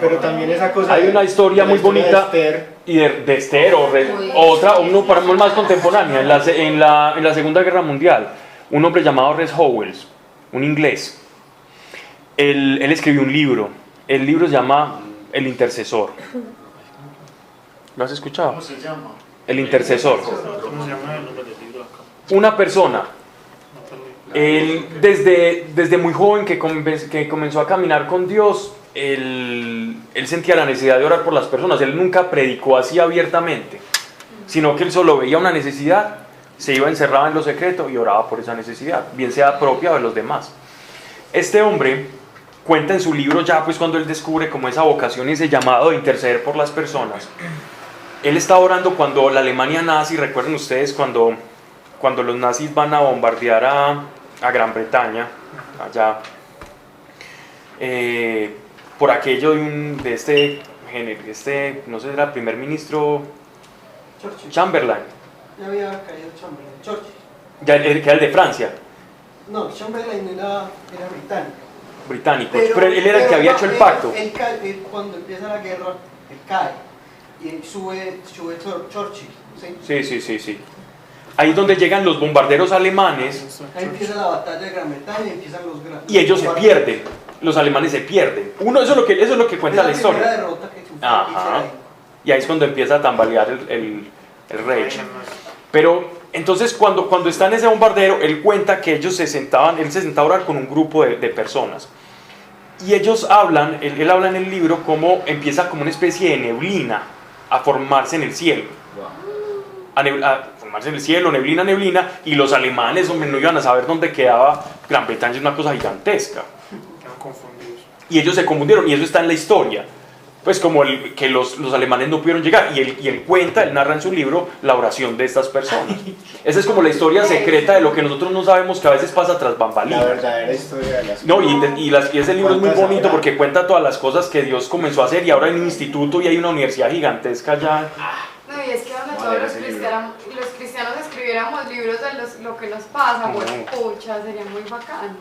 pero también esa cosa... Hay una historia muy bonita y de Esther o otra, uno para más contemporánea, en la Segunda Guerra Mundial, un hombre llamado Res Howells, un inglés. Él escribió un libro. El libro se llama El Intercesor. ¿Lo has escuchado? ¿Cómo se llama? El Intercesor. ¿Cómo se llama el nombre del libro acá? Una persona. Él desde muy joven que comenzó a caminar con Dios, él sentía la necesidad de orar por las personas. Él nunca predicó así abiertamente, sino que él solo veía una necesidad, se iba encerrado en lo secreto y oraba por esa necesidad, bien sea propia o de los demás. Este hombre cuenta en su libro, ya pues cuando él descubre como esa vocación y ese llamado de interceder por las personas, él estaba orando cuando la Alemania nazi, recuerden ustedes cuando los nazis van a bombardear a Gran Bretaña, allá, por aquello de este, no sé, era el primer ministro Churchill. Chamberlain, Ya había caído Chamberlain. Churchill. ya, que era el de Francia, No, Chamberlain era británico. pero él era el que había hecho el pacto. Él cuando empieza la guerra, él cae. Y sube Churchill. ¿sí? Sí. Ahí es donde llegan los bombarderos alemanes Ahí empieza la batalla de Gran Bretaña y empiezan y ellos se pierden. Los alemanes se pierden. Eso es lo que cuenta la historia. Derrota que sufrió Ajá. Hitler. Y ahí es cuando empieza a tambalear el Reich. Pero entonces cuando está en ese bombardero, él cuenta que él se sentaba a orar con un grupo de personas. Y ellos hablan, él habla en el libro cómo empieza como una especie de neblina a formarse en el cielo. A formarse en el cielo, neblina, y los alemanes, hombre, no iban a saber dónde quedaba Gran Bretaña, es una cosa gigantesca. Quedan confundidos. Y ellos se confundieron, y eso está en la historia. Pues como que los alemanes no pudieron llegar, y él narra en su libro la oración de estas personas. Esa es como la historia secreta de lo que nosotros no sabemos, que a veces pasa tras bambalinas. La verdadera historia de las No, y ese libro es muy bonito porque cuenta todas las cosas que Dios comenzó a hacer, y ahora hay un instituto y hay una universidad gigantesca allá. No, y es que donde todos los cristianos escribiéramos libros de lo que nos pasa, pues, pucha, sería muy bacano.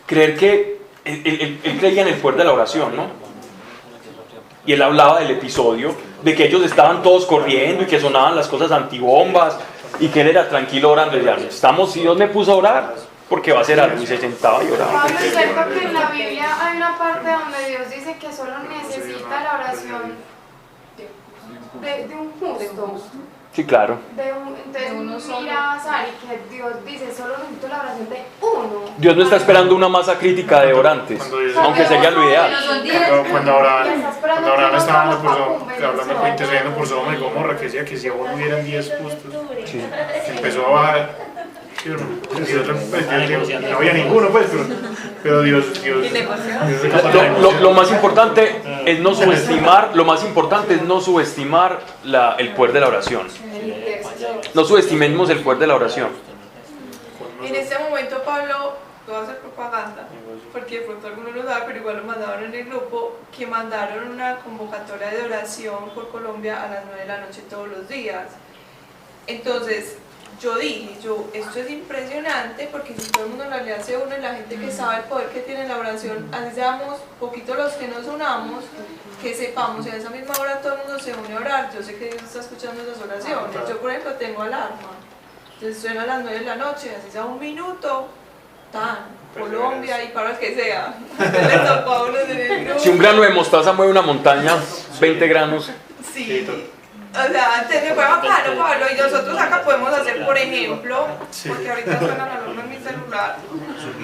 Creer que él creía en el poder de la oración, ¿no? Y él hablaba del episodio de que ellos estaban todos corriendo y que sonaban las cosas antibombas y que él era tranquilo orando y decía, si Dios me puso a orar, porque va a ser algo, y se sentaba y oraba. Pablo, es cierto que en la Biblia hay una parte donde Dios dice que solo necesita la oración de un justo. Sí, claro. Entonces uno mira a Sari que Dios dice, solo necesito la oración de uno. Dios no está esperando una masa crítica de orantes, aunque sería lo ideal. Cuando Abraham estaba hablando, intercediendo por Sodoma y Gomorra, que decía que si aún hubieran 10 justos, empezó a bajar. No había ninguno, pues, pero Dios Lo más importante es no subestimar, el poder de la oración. No subestimemos el poder de la oración. En este momento, Pablo, tú vas a hacer propaganda, porque de pronto algunos lo saben, pero igual lo mandaron en el grupo, que mandaron una convocatoria de oración por Colombia a las 9 de la noche todos los días. Entonces, yo dije, esto es impresionante, porque si todo el mundo en realidad se une, la gente que sabe el poder que tiene la oración, así seamos poquitos los que nos unamos, que sepamos, en esa misma hora todo el mundo se une a orar. Yo sé que Dios está escuchando esas oraciones. Yo, por ejemplo, tengo alarma, entonces suena a las 9 de la noche, así sea un minuto, Colombia y para el que sea. Le tocó a uno en el grupo. Si un grano de mostaza mueve una montaña, 20 granos. Sí. O sea, antes me fue bacano, Pablo, y nosotros acá podemos hacer, por ejemplo, porque ahorita suena la alarma en mi celular,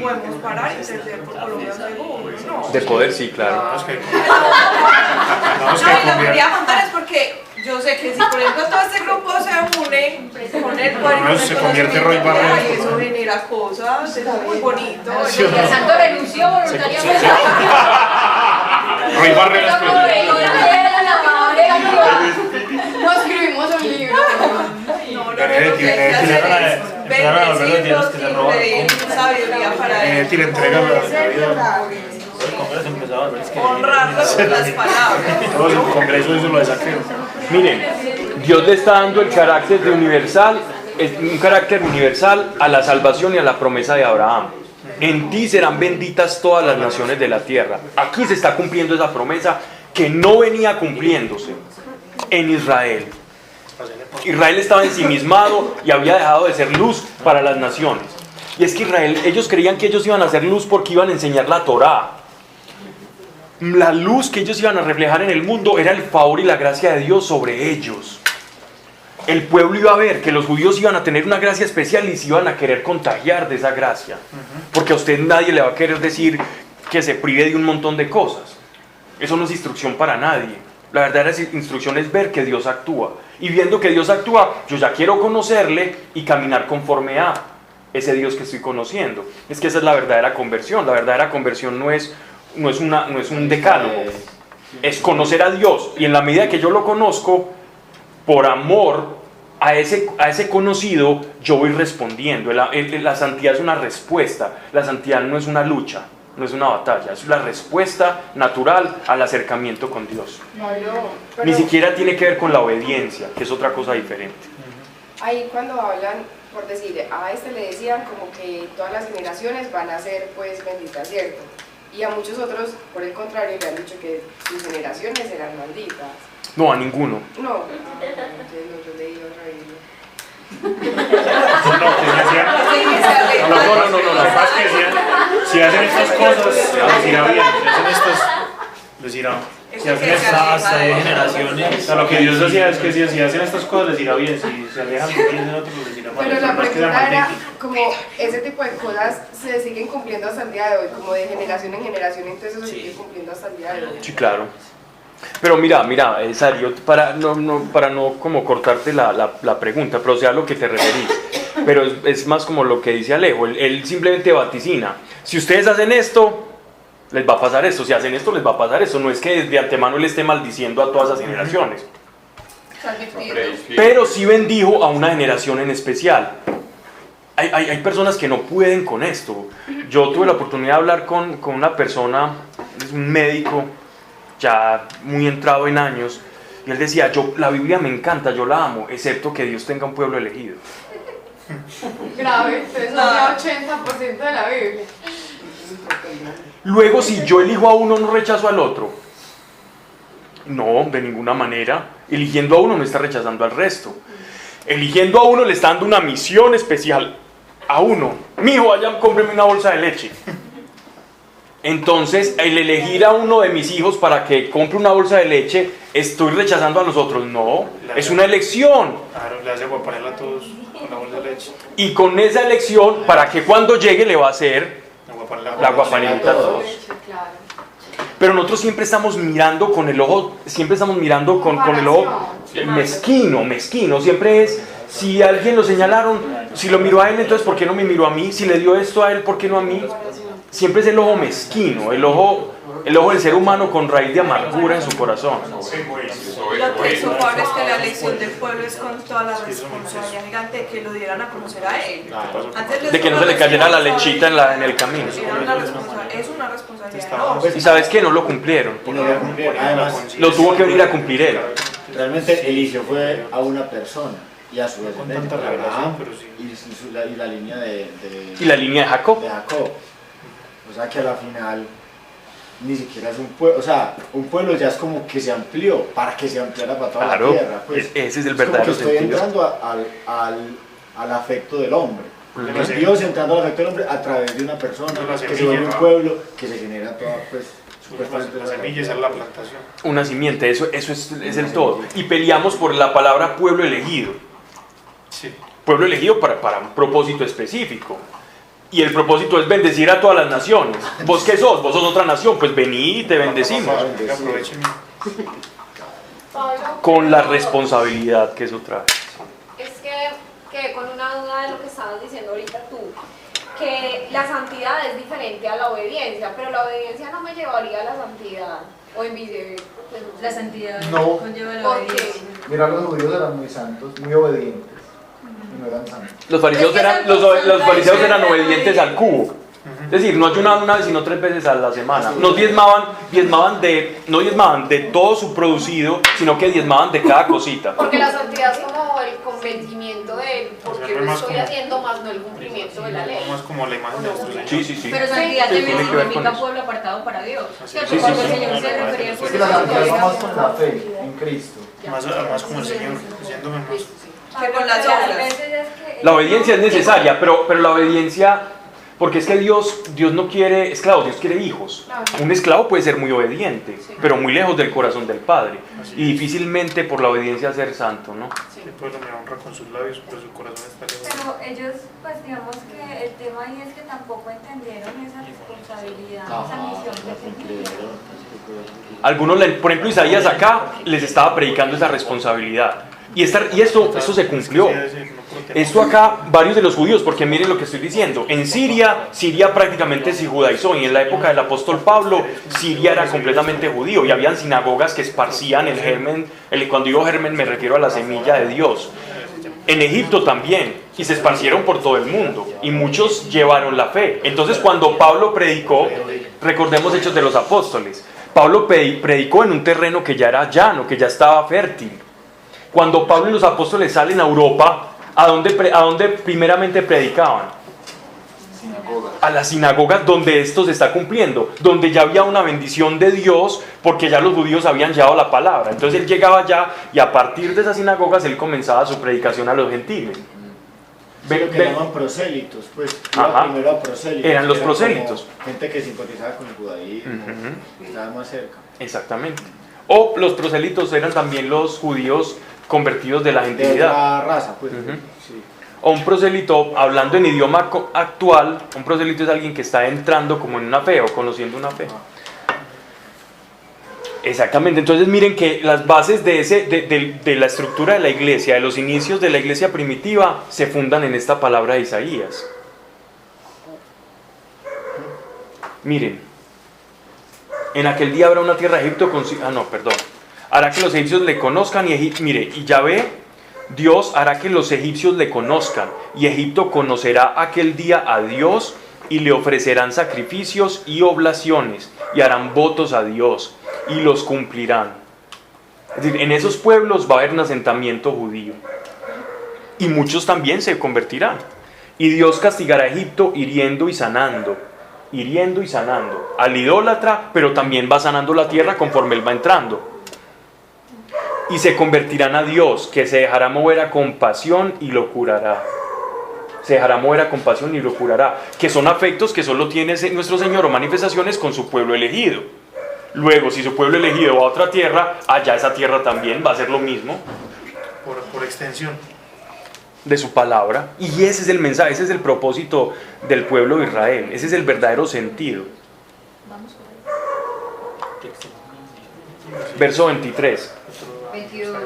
podemos parar y interceder por Colombia un segundo, ¿no? De poder, sí, claro. No, y lo que quería contar es porque yo sé que si, por ejemplo, todo este grupo se une con el poder, se convierte Roy Barrera. y eso genera cosas, es muy bonito. El santo renunció voluntariamente. Roy Barreras, No escribimos un libro. No, lo que hay que hacer es bendecirlos y pedir sabiduría para él. le entrega la vida. Honrarlos con las palabras. Todo el Congreso eso lo de saqueo. Miren, Dios le está dando el carácter de universal, un carácter universal a la salvación y a la promesa de Abraham. En ti serán benditas todas las naciones de la tierra. Aquí se está cumpliendo esa promesa que no venía cumpliéndose en Israel. Israel estaba ensimismado y había dejado de ser luz para las naciones. Y es que Israel, ellos creían que ellos iban a ser luz porque iban a enseñar la Torá. La luz que ellos iban a reflejar en el mundo era el favor y la gracia de Dios sobre ellos. El pueblo iba a ver que los judíos iban a tener una gracia especial y se iban a querer contagiar de esa gracia. Porque a usted nadie le va a querer decir que se prive de un montón de cosas. Eso no es instrucción para nadie. La verdadera instrucción es ver que Dios actúa. Y viendo que Dios actúa, yo ya quiero conocerle y caminar conforme a ese Dios que estoy conociendo. Es que esa es la verdadera conversión. La verdadera conversión no es un decálogo. Es conocer a Dios. Y en la medida que yo lo conozco, por amor a ese conocido, yo voy respondiendo. La santidad es una respuesta. La santidad no es una lucha, no es una batalla. Es la respuesta natural al acercamiento con Dios. Ni siquiera tiene que ver con la obediencia, que es otra cosa diferente. Ahí cuando hablan, por decir, a este le decían como que todas las generaciones van a ser pues benditas, ¿cierto? Y a muchos otros, por el contrario, le han dicho que sus generaciones serán malditas. No, a ninguno. No, yo leí otra Biblia. No, si hacen estas cosas, les irá bien. Si hacen estas, les irá. Si hacen hasta de generaciones. O sea, lo que Dios decía es que si hacen estas cosas, les irá bien. Si se alejan de otros, les irá mal. Pero la pregunta era, como ese tipo de cosas se siguen cumpliendo hasta el día de hoy, como de generación en generación, entonces eso se sigue cumpliendo hasta el día de hoy. Sí, claro. Pero mira, Sario, para no como cortarte la pregunta, pero sea a lo que te referís, pero es más como lo que dice Alejo, él simplemente vaticina, si ustedes hacen esto, les va a pasar esto, si hacen esto, les va a pasar esto, no es que de antemano le esté maldiciendo a todas las generaciones, pero sí bendijo a una generación en especial. Hay personas que no pueden con esto. Yo tuve la oportunidad de hablar con una persona, es un médico, ya muy entrado en años, y él decía, la Biblia me encanta, yo la amo, excepto que Dios tenga un pueblo elegido. Grave, entonces no había 80% de la Biblia. Luego, si yo elijo a uno, no rechazo al otro. No, de ninguna manera. Eligiendo a uno no está rechazando al resto. Eligiendo a uno le está dando una misión especial a uno. Mijo, vaya, cómpreme una bolsa de leche. Entonces, el elegir a uno de mis hijos para que compre una bolsa de leche, ¿estoy rechazando a los otros? No, es una elección. Claro, le hace guapanela a todos con la bolsa de leche. Y con esa elección, para que cuando llegue le va a hacer la guapanelita a todos. Pero nosotros siempre estamos mirando con el ojo, con el ojo mezquino. Siempre es, si a alguien lo señalaron, si lo miró a él, entonces ¿por qué no me miró a mí? Si le dio esto a él, ¿por qué no a mí? Siempre es el ojo mezquino, el ojo del ser humano con raíz de amargura en su corazón. Lo que hizo Pablo es que la elección del pueblo es con toda la responsabilidad gigante de que lo dieran a conocer a él. De que no se le cayera la lechita en el camino. Es una responsabilidad enorme. Y sabes que no lo cumplieron. Además, Lo tuvo que venir a cumplir él. Realmente eligió fue a una persona y a su descendencia, Abraham, y la línea y la línea de Jacob. O sea que a la final ni siquiera es un pueblo, o sea, un pueblo ya es como que se amplió para que se ampliara para toda la tierra. Pues, ese es el verdadero sentido. Estoy entrando al afecto del hombre. Dios entrando al afecto del hombre a través de una persona que se vuelve un pueblo, que se genera toda, pues, supuestamente la semilla es la plantación. Una simiente, eso es el todo. Y peleamos por la palabra pueblo elegido. Sí. Pueblo elegido para un propósito específico. Y el propósito es bendecir a todas las naciones. ¿Vos qué sos? ¿Vos sos otra nación? Pues vení y te bendecimos. Con la responsabilidad que eso trae. Es que con una duda de lo que estabas diciendo ahorita tú, que la santidad es diferente a la obediencia, pero la obediencia no me llevaría a la santidad. O en viceversa. La santidad no conlleva la obediencia. Mira, los judíos eran muy santos, muy obedientes. No eran santos. Los fariseos eran obedientes al cubo. Es decir, no ayunaban una vez sino 3 veces a la semana. No diezmaban de todo su producido, sino que diezmaban de cada cosita. Porque la santidad es como el convencimiento de porque lo estoy haciendo, más no el cumplimiento de la ley. Más como la imagen de nuestro Señor. Sí. Pero santidad también significa pueblo apartado para Dios. Cuando el Señor se refería al pueblo. Es que la santidad va más con la fe en Cristo. Más como el Señor, haciéndome más. Que con las obras. La obediencia es necesaria, pero la obediencia Porque es que Dios no quiere esclavos, Dios quiere hijos. Un esclavo puede ser muy obediente, pero muy lejos del corazón del Padre. Y difícilmente por la obediencia ser santo, ¿no? El pueblo me honra con sus labios, pero su corazón está lejos. Pero ellos, pues digamos que el tema ahí es que tampoco entendieron esa responsabilidad, esa misión que tenían. Algunos, por ejemplo, Isaías acá les estaba predicando esa responsabilidad. Y esto se cumplió. Esto acá, varios de los judíos, porque miren lo que estoy diciendo. En Siria prácticamente se judaizó, y en la época del apóstol Pablo, Siria era completamente judío, y habían sinagogas que esparcían el germen. Cuando digo germen me refiero a la semilla de Dios. En Egipto también, y se esparcieron por todo el mundo, y muchos llevaron la fe. Entonces cuando Pablo predicó, recordemos Hechos de los Apóstoles, Pablo predicó en un terreno que ya era llano, que ya estaba fértil. Cuando Pablo y los apóstoles salen a Europa, ¿a dónde primeramente predicaban? A las sinagogas donde esto se está cumpliendo, donde ya había una bendición de Dios, porque ya los judíos habían llevado la palabra. Entonces él llegaba allá, y a partir de esas sinagogas él comenzaba su predicación a los gentiles. Lo que llaman prosélitos, pues. Primero a prosélitos. Eran los prosélitos. Gente que simpatizaba con el judaísmo, estaba más cerca. Exactamente. O los prosélitos eran también los judíos convertidos de la gentilidad. De otra raza, pues. Sí. O un prosélito, hablando en idioma actual, un prosélito es alguien que está entrando como en una fe o conociendo una fe. Exactamente. Entonces miren que las bases de la estructura de la iglesia, de los inicios de la iglesia primitiva, se fundan en esta palabra de Isaías. Miren, en aquel día habrá una tierra de Egipto hará que los egipcios le conozcan y Yahvé, Dios hará que los egipcios le conozcan, y Egipto conocerá aquel día a Dios, y le ofrecerán sacrificios y oblaciones, y harán votos a Dios, y los cumplirán. Es decir, en esos pueblos va a haber un asentamiento judío, y muchos también se convertirán. Y Dios castigará a Egipto hiriendo y sanando al idólatra, pero también va sanando la tierra conforme él va entrando. Y se convertirán a Dios, que se dejará mover a compasión y lo curará. Que son afectos que solo tiene nuestro Señor, o manifestaciones con su pueblo elegido. Luego, si su pueblo elegido va a otra tierra, allá esa tierra también va a ser lo mismo. Por extensión De su palabra. Y ese es el mensaje, ese es el propósito del pueblo de Israel. Ese es el verdadero sentido. Verso 23. 22.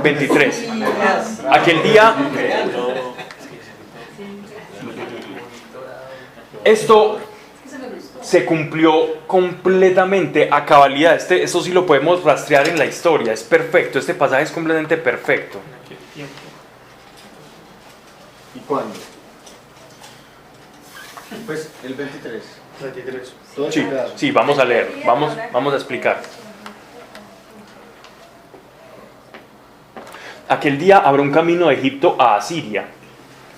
23. Aquel día, esto se cumplió completamente a cabalidad. Eso sí lo podemos rastrear en la historia, es perfecto, este pasaje es completamente perfecto. ¿Y cuándo? Pues el 23. Sí, vamos a leer, vamos a explicar. Aquel día habrá un camino de Egipto a Asiria,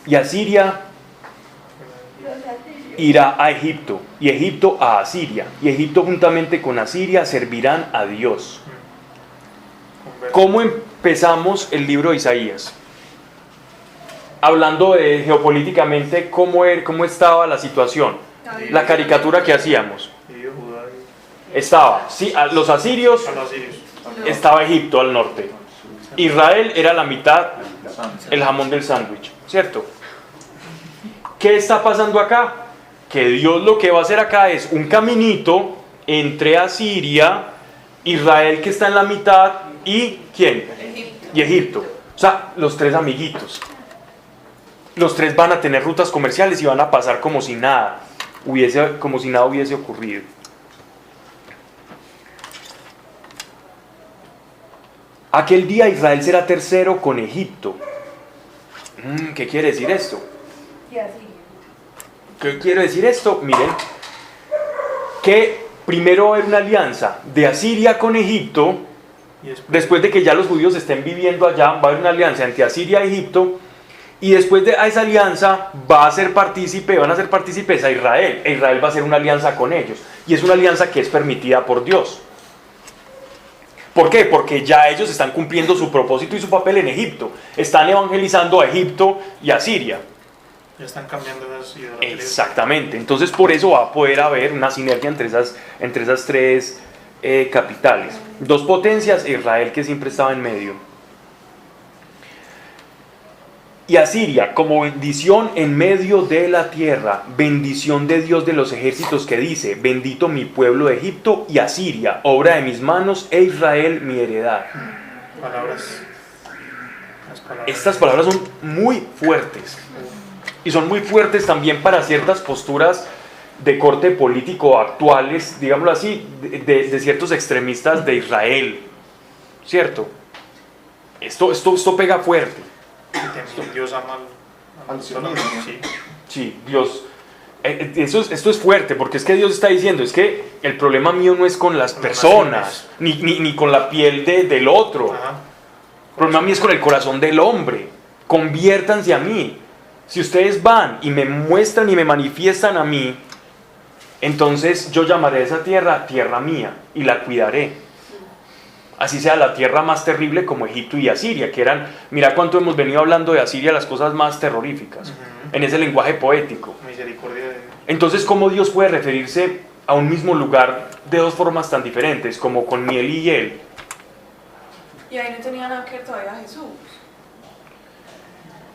y Asiria irá a Egipto, y Egipto a Asiria, y Egipto juntamente con Asiria servirán a Dios. ¿Cómo empezamos el libro de Isaías? Hablando de geopolíticamente cómo estaba la situación. La caricatura que hacíamos. Estaba, sí, a los asirios, estaba Egipto al norte. Israel era la mitad, el jamón del sándwich, ¿cierto? ¿Qué está pasando acá? Que Dios lo que va a hacer acá es un caminito entre Asiria, Israel que está en la mitad, y ¿quién? Y Egipto. O sea, los tres amiguitos. Los tres van a tener rutas comerciales y van a pasar como si nada hubiese ocurrido. Aquel día Israel será tercero con Egipto. ¿Qué quiere decir esto? ¿Qué quiere decir esto? Miren, que primero va a haber una alianza de Asiria con Egipto, después de que ya los judíos estén viviendo allá, va a haber una alianza entre Asiria y Egipto, y después de esa alianza van a ser partícipes a Israel, e Israel va a hacer una alianza con ellos, y es una alianza que es permitida por Dios. ¿Por qué? Porque ya ellos están cumpliendo su propósito y su papel en Egipto. Están evangelizando a Egipto y a Siria. Ya están cambiando las idolatrías. Exactamente. Entonces por eso va a poder haber una sinergia entre esas tres capitales. Dos potencias e Israel que siempre estaba en medio. Y Asiria como bendición en medio de la tierra, bendición de Dios de los ejércitos que dice, bendito mi pueblo de Egipto y Asiria, obra de mis manos, e Israel mi heredad. Estas palabras son muy fuertes. Y son muy fuertes también para ciertas posturas de corte político actuales, digámoslo así, de ciertos extremistas de Israel. ¿Cierto? Esto pega fuerte. Dios ama al sionismo. Sí, Dios. Esto es fuerte, porque es que Dios está diciendo, es que el problema mío no es con las personas, ni con la piel del otro. El problema mío es con el corazón del hombre. Conviértanse a mí. Si ustedes van y me muestran y me manifiestan a mí, entonces yo llamaré a esa tierra, tierra mía, y la cuidaré. Así sea la tierra más terrible como Egipto y Asiria, que eran, mira cuánto hemos venido hablando de Asiria, las cosas más terroríficas, en ese lenguaje poético. Misericordia de Dios. Entonces, ¿cómo Dios puede referirse a un mismo lugar de dos formas tan diferentes, como con miel y hiel? Y ahí no tenía nada que ver todavía Jesús.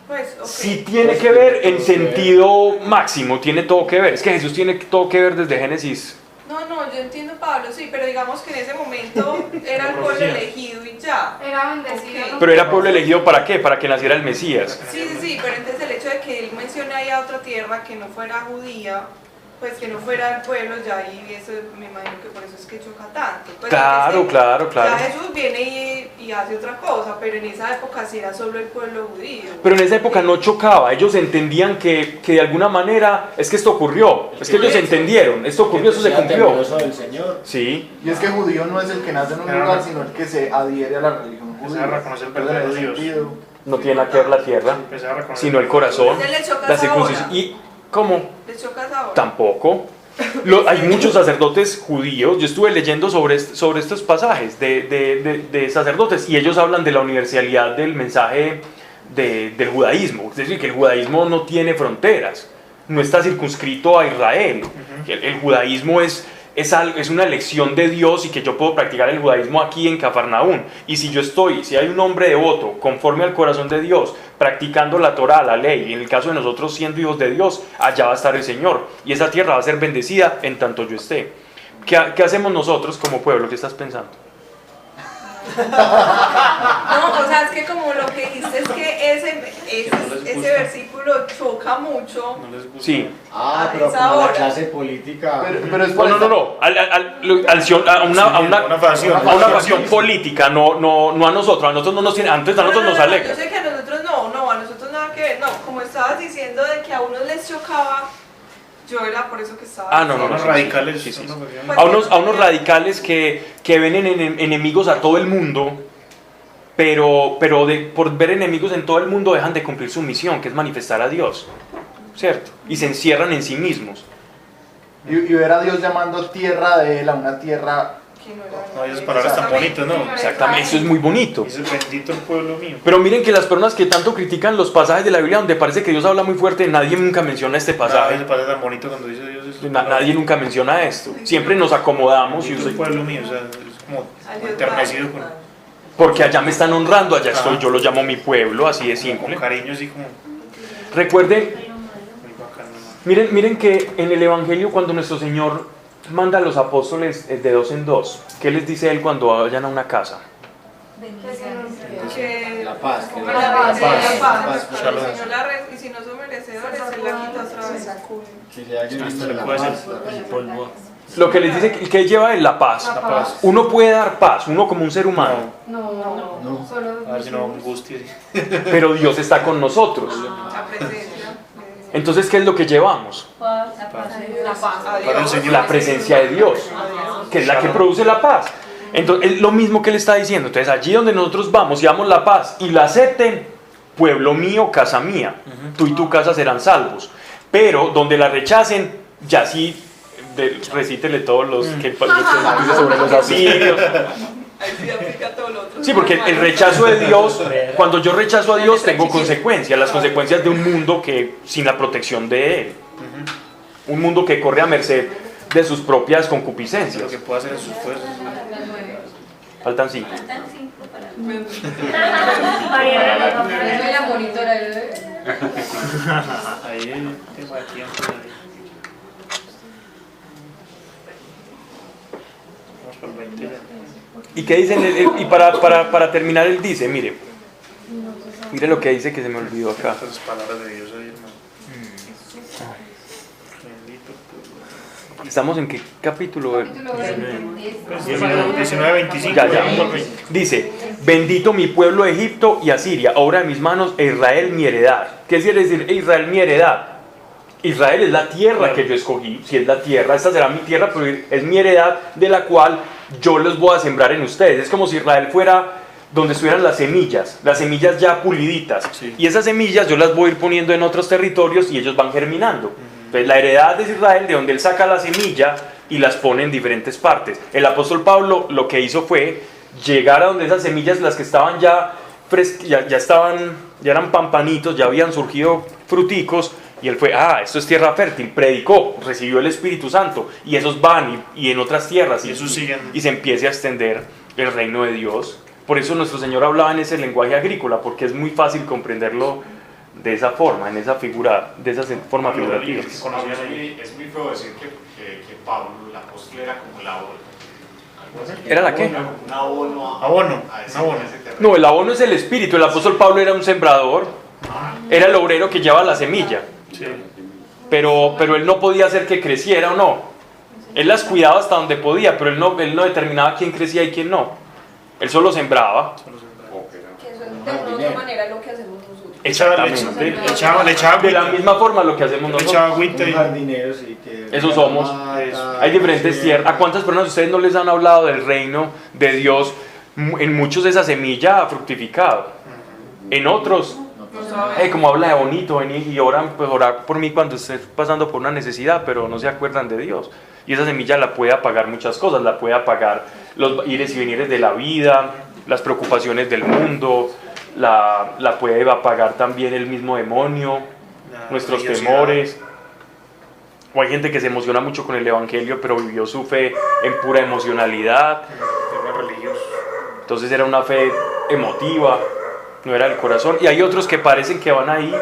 Pues, okay. Sí tiene que ver en sentido máximo, tiene todo que ver. Es que Jesús tiene todo que ver desde Génesis. No, yo entiendo, Pablo, sí, pero digamos que en ese momento era el pueblo elegido y ya. Era bendecido. Okay. Pero era pueblo elegido ¿para qué? Para que naciera el Mesías. Sí, pero entonces el hecho de que él mencione ahí a otra tierra que no fuera judía, pues que no fuera el pueblo, ya ahí eso me imagino que por eso es que choca tanto. Pues claro. Ya Jesús viene y hace otra cosa, pero en esa época sí era solo el pueblo judío. Pero en esa época no chocaba, ellos entendían que de alguna manera, es que esto ocurrió, es que ellos entendieron, esto ocurrió, eso se cumplió. Del Señor. Sí. Y es que judío no es el que nace en un lugar, sino el que se adhiere a la religión judía. Reconocer el verdadero Dios. No tiene nada que ver la tierra, sino el corazón, la circuncisión. ¿Y cómo? ¿Les chocas ahora? Tampoco. Hay muchos sacerdotes judíos, yo estuve leyendo sobre estos pasajes de sacerdotes y ellos hablan de la universalidad del mensaje del judaísmo, es decir, que el judaísmo no tiene fronteras, no está circunscrito a Israel. El judaísmo es una elección de Dios y que yo puedo practicar el judaísmo aquí en Cafarnaún. Y si hay un hombre devoto, conforme al corazón de Dios, practicando la Torá, la ley, y en el caso de nosotros siendo hijos de Dios, allá va a estar el Señor. Y esa tierra va a ser bendecida en tanto yo esté. ¿Qué hacemos nosotros como pueblo? ¿Qué estás pensando? No, o sea, es que como lo que dijiste es que ese versículo choca mucho. Sí. Pero como la clase política. Pero es no. A una facción política, no a nosotros. A nosotros no nos tiene, antes a nosotros nos alegra. Yo sé que a nosotros a nosotros nada que ver. No, como estabas diciendo de que a unos les chocaba. Yo era por eso que estaba. No. Radicales. Sí. A unos radicales que ven en enemigos a todo el mundo, pero por ver enemigos en todo el mundo dejan de cumplir su misión, que es manifestar a Dios, ¿cierto? Y se encierran en sí mismos. Y ver a Dios llamando tierra de él a una tierra. No, esas palabras tan bonitas, ¿no? Exactamente, eso es muy bonito. Dice, bendito el pueblo mío. Pero miren que las personas que tanto critican los pasajes de la Biblia donde parece que Dios habla muy fuerte, nadie nunca menciona este pasaje. Ese pasaje tan bonito cuando dice Dios es nadie nunca menciona esto. Siempre nos acomodamos. Bendito el pueblo mío, o sea, es como enternecido con... Porque allá me están honrando, allá estoy, yo lo llamo mi pueblo, así de simple. Con cariño, así como... Recuerden, miren que en el Evangelio cuando nuestro Señor manda a los apóstoles de dos en dos, ¿qué les dice él cuando vayan a una casa? La paz. Y si no son merecedores, se la quita otra vez. Lo que les dice que lleva es la paz. Uno puede dar paz, uno como un ser humano. No. A ver si no angustia. Pero Dios está con nosotros. La presencia. Entonces, ¿qué es lo que llevamos? La presencia de Dios, que es la que produce la paz. Entonces, es lo mismo que él está diciendo. Entonces, allí donde nosotros vamos y damos la paz y la acepten, pueblo mío, casa mía, tú y tu casa serán salvos. Pero donde la rechacen, ya sí, recítele todos los que dice sobre los asirios. Ahí sí aplica todo lo otro. Sí, porque el rechazo de Dios, cuando yo rechazo a Dios tengo consecuencias, las consecuencias de un mundo que sin la protección de Él. Un mundo que corre a merced de sus propias concupiscencias. Lo que puede hacer en sus fuerzas. Faltan 5. Faltan 5 para Soy la monitora. Ahí el tema de tiempo. Vamos por el 20. ¿Y qué dice? Y para terminar, él dice, mire lo que dice que se me olvidó acá. Las palabras de Dios ahí, hermano. ¿Estamos en qué capítulo? 19:25. Ya. Dice, bendito mi pueblo Egipto y Asiria, obra de mis manos, e Israel mi heredad. ¿Qué quiere decir Israel mi heredad? Israel es la tierra que yo escogí, si es la tierra, esta será mi tierra, pero es mi heredad de la cual yo los voy a sembrar en ustedes. Es como si Israel fuera donde estuvieran las semillas ya puliditas. Sí. Y esas semillas yo las voy a ir poniendo en otros territorios y ellos van germinando. Entonces la heredad es Israel, de donde él saca la semilla y las pone en diferentes partes. El apóstol Pablo lo que hizo fue llegar a donde esas semillas, las que estaban ya eran pampanitos, ya habían surgido fruticos, y él fue, esto es tierra fértil, predicó, recibió el Espíritu Santo, y esos van y en otras tierras, y se empieza a extender el reino de Dios. Por eso nuestro Señor hablaba en ese lenguaje agrícola, porque es muy fácil comprenderlo de esa forma, en esa figura, de esa forma figurativa. Es muy feo decir que Pablo, el apóstol, era como el abono. ¿Era la qué? Un abono. Abono. No, el abono es el espíritu. El apóstol Pablo era un sembrador, era el obrero que lleva la semilla. Sí. Pero él no podía hacer que creciera o no. Él las cuidaba hasta donde podía, pero él no determinaba quién crecía y quién no. Él solo sembraba. Que eso es de una u otra manera lo que hacemos nosotros. Exactamente. Le echaba de la misma forma lo que hacemos nosotros. Le echaba agüita y jardineros, sí, eso somos. Hay diferentes tierras. ¿A cuántas personas ustedes no les han hablado del reino de Dios? En muchos esa semilla ha fructificado. En otros, como habla de bonito, venir y oran, pues orar por mí cuando estés pasando por una necesidad, pero no se acuerdan de Dios. Y esa semilla la puede apagar muchas cosas, la puede apagar los ires y venires de la vida, las preocupaciones del mundo, la puede apagar también el mismo demonio, nuestros temores. O hay gente que se emociona mucho con el evangelio, pero vivió su fe en pura emocionalidad. Entonces era una fe emotiva, no era el corazón. Y hay otros que parecen que van ahí,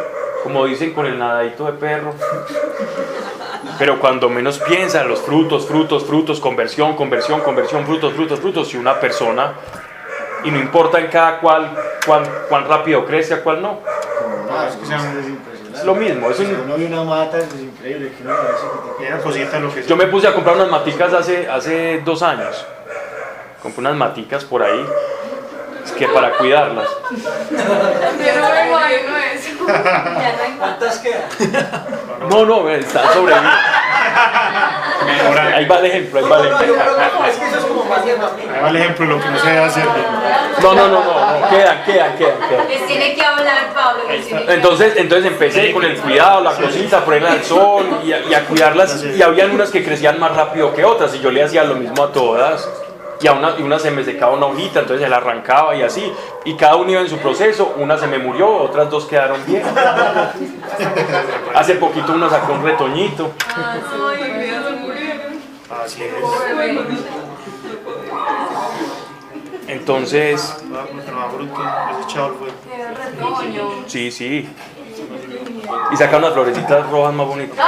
como dicen, con el nadadito de perro. Pero cuando menos piensan, los frutos, conversión, frutos, si una persona, y no importa en cada cual cuán rápido crece, cuál no. Es lo mismo. Uno ve una mata, es increíble. Yo me puse a comprar unas maticas hace 2 años. Compré unas maticas por ahí, es que para cuidarlas. Yo no me imagino eso. ¿Cuántas quedan? No, están sobreviviendo. Ahí va el ejemplo, Es que eso es como más de ahí va el ejemplo de lo que no se debe hacer. No, quedan. Les tiene que hablar, Pablo. Entonces empecé con el cuidado, la cosita, ponerla al sol y a cuidarlas. Y habían unas que crecían más rápido que otras, y yo le hacía lo mismo a todas. Y una se me secaba una hojita, entonces se la arrancaba y así. Y cada uno iba en su proceso. Una se me murió, otras 2 quedaron bien. Hace poquito una sacó un retoñito. Así es. Entonces... Sí. Y saca unas florecitas rojas más bonitas.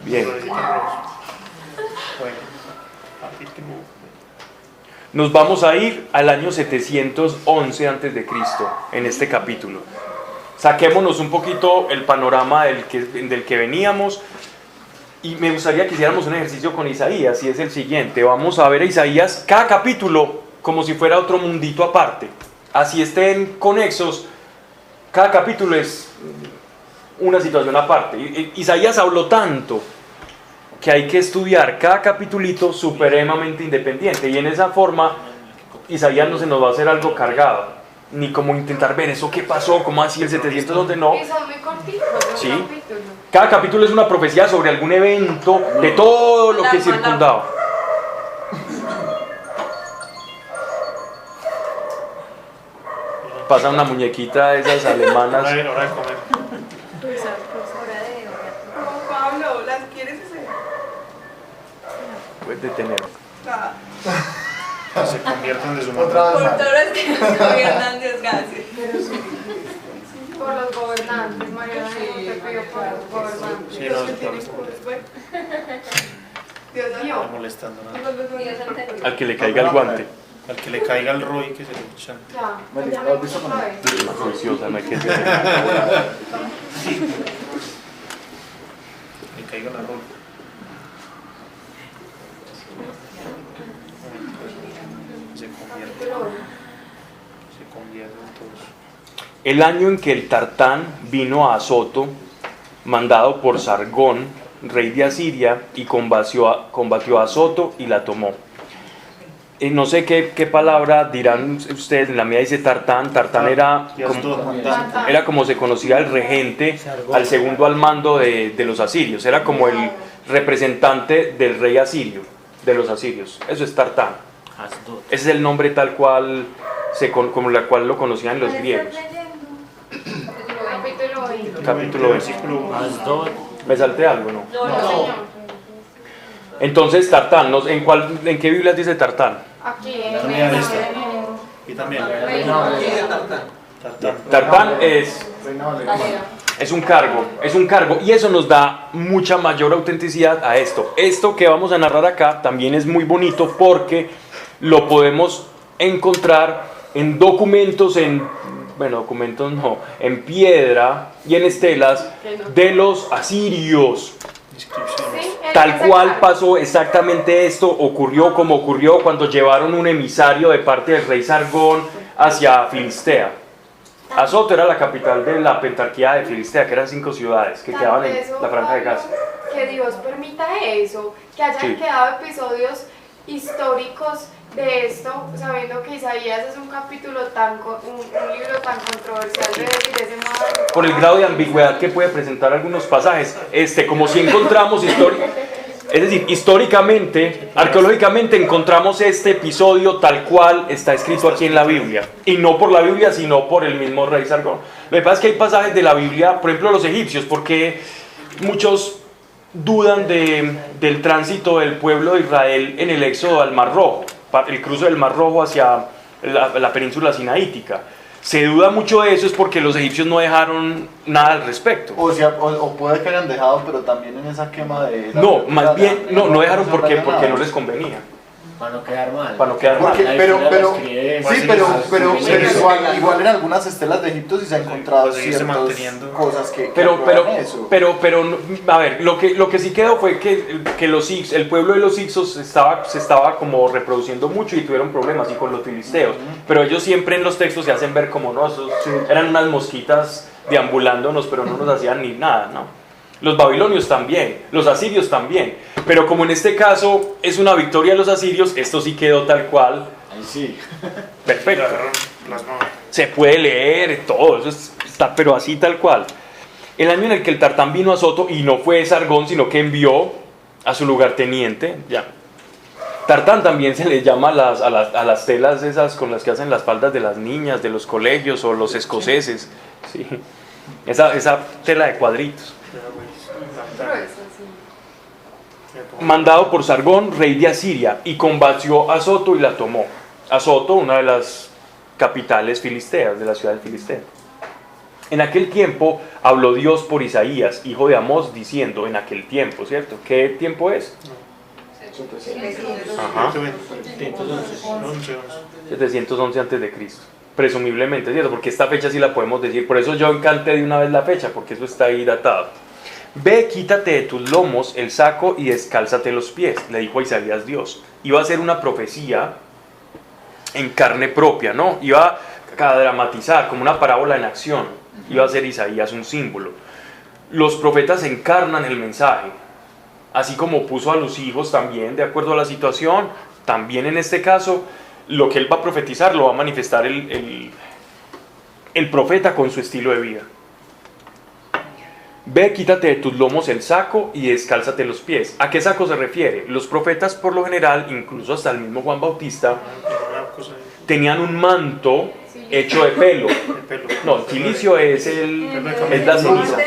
Bien. Nos vamos a ir al año 711 a.C. en este capítulo. Saquémonos un poquito el panorama del que veníamos, y me gustaría que hiciéramos un ejercicio con Isaías, y es el siguiente. Vamos a ver a Isaías, cada capítulo como si fuera otro mundito aparte. Así estén conexos, cada capítulo es una situación aparte. Isaías habló tanto que hay que estudiar cada capitulito supremamente independiente, y en esa forma Isaías no se nos va a hacer algo cargado, ni como intentar ver eso qué pasó, cómo así el 700 donde no. Y son muy cortitos, Sí. Cada capítulo es una profecía sobre algún evento de todo lo que circundaba. pasa una muñequita de esas alemanas. Hora de comer. No, Pablo, ¿las quieres hacer? Puedes detener. Se convierten de su mano. Por todos los que nos gobiernan, Dios gracias. Por los gobernantes, Mariana, te pido por los gobernantes. Sí, Los no, que tienen Pablo cursos, bueno. Dios está mío. molestando nada. Al que le caiga el guante. Al que le caiga el Roy, que se le echan. Ya, Mariana, ya ¿lo has visto con otra vez. Es más juiciosa, no hay que ser. Le caiga la Roy. Se convierten todos. El año en que el Tartán vino a Azoto, mandado por Sargón, rey de Asiria, y combatió a Azoto y la tomó. No sé qué palabra dirán ustedes, en la mía dice Tartán. Tartán era como se conocía el regente, al segundo al mando de los asirios, era como el representante del rey asirio, de los asirios. Eso es Tartán. Ese es el nombre tal cual, como la cual lo conocían los griegos. Capítulo 20. ¿Me salté algo, no? No. Entonces, Tartán, ¿en qué Biblia dice Tartán? Aquí, Y también. Tartán es un cargo, y eso nos da mucha mayor autenticidad a esto. Esto que vamos a narrar acá también es muy bonito porque lo podemos encontrar en documentos, en piedra y en estelas de los asirios. Tal cual pasó exactamente esto, ocurrió como ocurrió cuando llevaron un emisario de parte del rey Sargón hacia Filistea. Azoto era la capital de la pentarquía de Filistea, que eran 5 ciudades que quedaban en la franja de Gaza. Que Dios permita eso, que hayan quedado episodios históricos de esto, sabiendo que Isaías es un libro tan controversial de ese modo. Por el grado de ambigüedad que puede presentar algunos pasajes, como si encontramos históricamente, arqueológicamente encontramos este episodio tal cual está escrito aquí en la Biblia, y no por la Biblia, sino por el mismo rey Sargón. Lo que pasa es que hay pasajes de la Biblia, por ejemplo los egipcios, porque muchos dudan del tránsito del pueblo de Israel en el éxodo al Mar Rojo, el cruce del Mar Rojo hacia la península sinaítica. Se duda mucho de eso, es porque los egipcios no dejaron nada al respecto. O puede que hayan dejado, pero también en esa quema de... No, más bien, no dejaron porque no les convenía. Para no quedar mal. Igual en algunas estelas de Egipto sí se han encontrado ciertas cosas que eso. Pero a ver, lo que sí quedó fue que el pueblo de los Ixos se estaba como reproduciendo mucho y tuvieron problemas, y con los filisteos. Pero ellos siempre en los textos se hacen ver como eran unas mosquitas deambulándonos, pero no nos hacían ni nada, ¿no? Los babilonios también, los asirios también, pero como en este caso es una victoria de los asirios, esto sí quedó tal cual. Ahí sí. Perfecto. Se puede leer todo, eso está pero así tal cual. El año en el que el Tartán vino a Azoto, y no fue Sargón, sino que envió a su lugarteniente, ya. Tartán también se le llama a las telas esas con las que hacen las faldas de las niñas, de los colegios, o los escoceses, sí. Esa tela de cuadritos. Mandado por Sargón, rey de Asiria, y combatió a Azoto y la tomó. Azoto, una de las capitales filisteas, de la ciudad de Filistea. En aquel tiempo habló Dios por Isaías, hijo de Amós, diciendo, en aquel tiempo, ¿cierto? ¿Qué tiempo es? 711 antes de Cristo, presumiblemente, ¿cierto? Porque esta fecha sí la podemos decir, por eso yo encanté de una vez la fecha, porque eso está ahí datado. Ve, quítate de tus lomos el saco y descálzate los pies, le dijo a Isaías Dios. Iba a ser una profecía en carne propia, ¿no? Iba a dramatizar como una parábola en acción. Iba a ser Isaías un símbolo. Los profetas encarnan el mensaje, así como puso a los hijos también, de acuerdo a la situación. También en este caso, lo que él va a profetizar lo va a manifestar el profeta con su estilo de vida. Ve, quítate de tus lomos el saco y descálzate los pies. ¿A qué saco se refiere? Los profetas por lo general, incluso hasta el mismo Juan Bautista, tenían un manto hecho de pelo. No, el cilicio es la ceniza.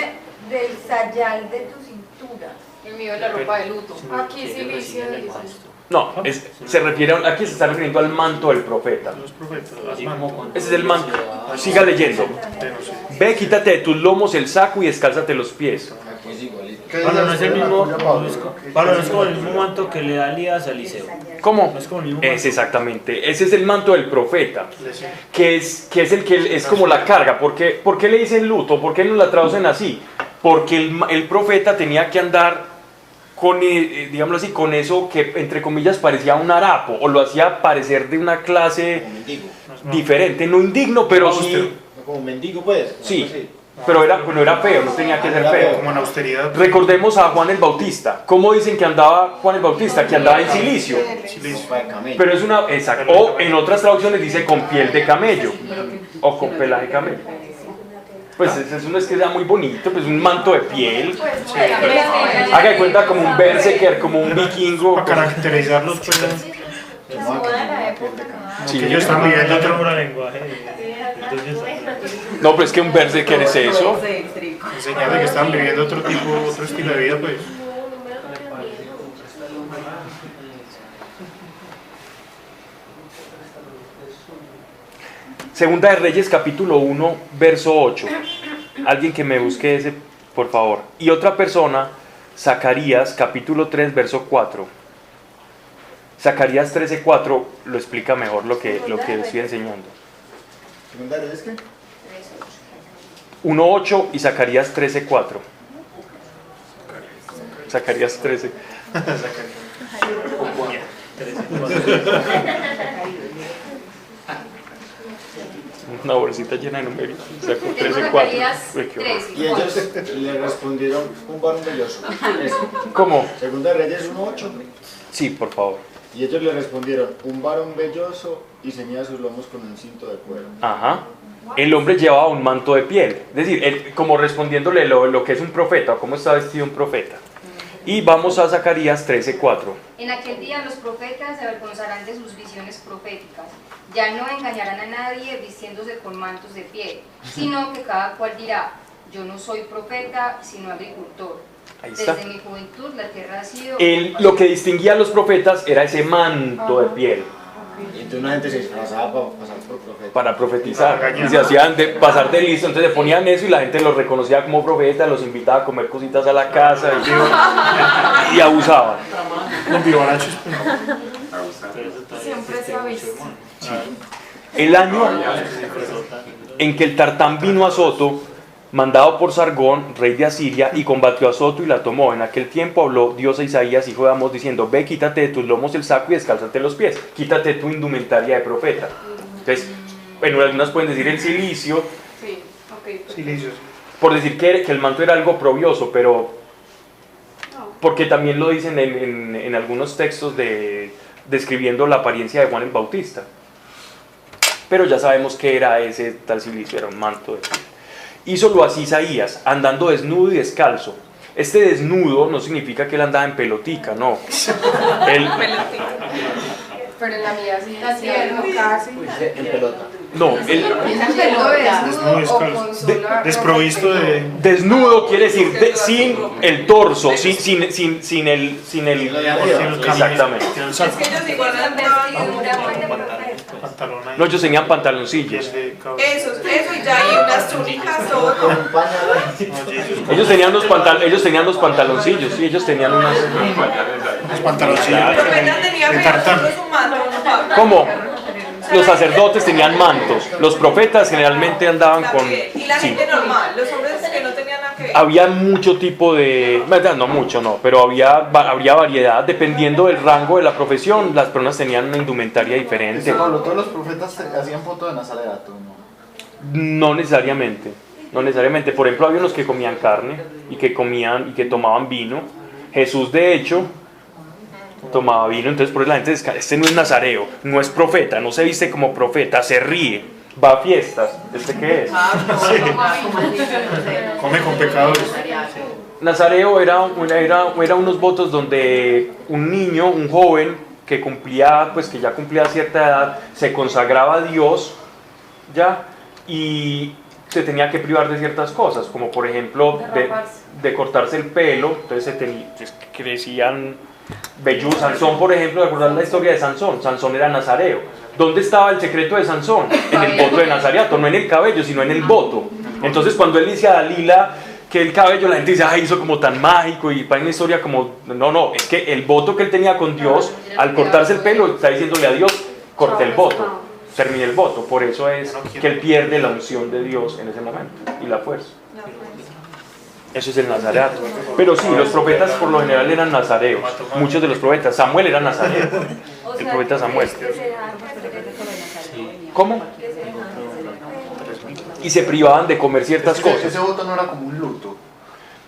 Del sayal de tu cintura. El mío es la ropa de luto. Aquí silicio dice. No, se refiere aquí se está refiriendo al manto del profeta. Ese es el manto. Siga leyendo. Ve, quítate de tus lomos el saco y descálzate los pies. Pablo, no es el mismo, Pablo, no es como el mismo manto que le da Elías a Eliseo. ¿Cómo? No es como el mismo Es exactamente. Ese es el manto del profeta, que es el que es como la carga. ¿Por qué le dicen luto? ¿Por qué no la traducen así? Porque el profeta tenía que andar con, digámoslo así, con eso que entre comillas parecía un harapo, o lo hacía parecer de una clase diferente, no indigno, pero sí. Como un mendigo, pues. Sí. Pero no era feo, no tenía que ser feo. Como en austeridad. Recordemos a Juan el Bautista. ¿Cómo dicen que andaba Juan el Bautista? Que andaba en cilicio. Pero es una. Exacto. O en otras traducciones dice con piel de camello. O con pelaje de camello. Pues eso no es que sea muy bonito, pues un manto de piel. Haga de cuenta como un berserker, como un vikingo. Para caracterizarlos, pues. Sí, que ellos están viviendo otro lenguaje. No, pero es que un berserker es eso. Enseñar de que están viviendo otro estilo de vida, pues. Segunda de Reyes, capítulo 1, verso 8. Alguien que me busque ese, por favor. Y otra persona, Zacarías, capítulo 3, verso 4. Zacarías 13:4 lo explica mejor lo que estoy enseñando. ¿Segunda de Reyes qué? 1:8 y Zacarías 13:4. Zacarías 13. Una bolsita llena de números. Sacó 13:4. Y ellos le respondieron un varón velloso. ¿Cómo? Segunda de Reyes 1:8. Sí, por favor. Y ellos le respondieron un varón velloso y ceñía sus lomos con un cinto de cuero. Ajá. El hombre llevaba un manto de piel. Es decir, como respondiéndole lo que es un profeta, o cómo está vestido un profeta. Y vamos a Zacarías 13:4. En aquel día los profetas se avergonzarán de sus visiones proféticas. Ya no engañarán a nadie vistiéndose con mantos de piel, sino que cada cual dirá, yo no soy profeta, sino agricultor. Ahí está. Desde mi juventud la tierra ha sido... Lo que distinguía a los profetas era ese manto de piel. Y entonces una gente se disfrazaba para pasar por profeta. Para profetizar. Y se hacían pasar de listo, entonces le ponían eso y la gente los reconocía como profeta, los invitaba a comer cositas a la casa y abusaban. Siempre se ha visto. El año en que el Tartán vino a Soto, mandado por Sargón, rey de Asiria, y combatió a Soto y la tomó. En aquel tiempo habló Dios a Isaías, hijo de Amós, diciendo, ve, quítate de tus lomos el saco y descálzate los pies, quítate tu indumentaria de profeta. Entonces, bueno, algunas pueden decir el cilicio, Sí, ok. Silicios. por decir que el manto era algo probioso, pero porque también lo dicen en algunos textos describiendo la apariencia de Juan el Bautista. Pero ya sabemos que era ese tal cilicio, era un manto de piel. Hízolo así Isaías, andando desnudo y descalzo. Este desnudo no significa que él andaba en pelotica, no. Pero en la mía sí. Haciendo casi. En pelota. No, Desprovisto de... desnudo quiere decir sin el torso, sin el... Exactamente. Es que ellos igual andaban No, ellos tenían pantaloncillos. eso y ya hay unas túnicas o Ellos tenían los pantaloncillos, sí, ellos tenían unas... Los pantaloncillos. los profetas tenían un manto. ¿Cómo? Los sacerdotes tenían mantos, los profetas generalmente andaban con... Y la gente normal, los hombres que no tenían nada que ver. Había mucho tipo de... No mucho, no, pero habría variedad, dependiendo del rango de la profesión, las personas tenían una indumentaria diferente. Pablo, todos los profetas hacían foto de Nazareato, ¿no? No necesariamente, por ejemplo había unos que comían carne y que tomaban vino. Jesús de hecho tomaba vino, entonces por eso la gente dice, este no es nazareo, no es profeta, no se viste como profeta, se ríe, va a fiestas, ¿este qué es? Come con pecadores. Nazareo era unos votos donde un niño, un joven que ya cumplía cierta edad, se consagraba a Dios ya, y se tenía que privar de ciertas cosas, como por ejemplo de cortarse el pelo, entonces crecían velludos. Sansón, por ejemplo, ¿recordar la historia de Sansón? Sansón era nazareo. ¿Dónde estaba el secreto de Sansón? En el voto de nazareato, no en el cabello, sino en el voto. Entonces cuando él dice a Dalila que el cabello, la gente dice, ay, hizo como tan mágico, y para una historia como, no, es que el voto que él tenía con Dios, al cortarse el pelo, está diciéndole a Dios, corte el voto, termine el voto. Por eso es que él pierde la unción de Dios en ese momento, y la fuerza. Eso es el nazareato. Pero sí, los profetas por lo general eran nazareos. Muchos de los profetas. Samuel era nazareo. El profeta Samuel. ¿Cómo? Y se privaban de comer ciertas cosas. Ese voto no era como un luto.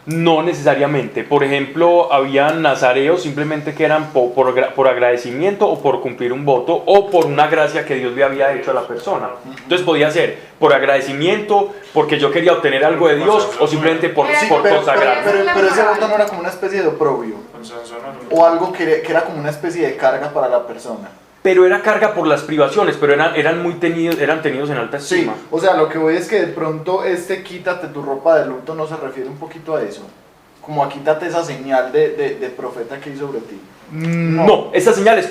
No necesariamente. Por ejemplo, había nazareos simplemente que eran por agradecimiento o por cumplir un voto o por una gracia que Dios le había hecho a la persona. Entonces podía ser por agradecimiento, porque yo quería obtener algo de Dios, o simplemente por consagrar. Pero ese voto no era como una especie de oprobio o algo que era como una especie de carga para la persona. Pero era carga por las privaciones, pero eran tenidos en alta estima. Sí, o sea, lo que voy es que de pronto quítate tu ropa de luto no se refiere un poquito a eso, como a quítate esa señal de profeta que hay sobre ti. No, esa señal es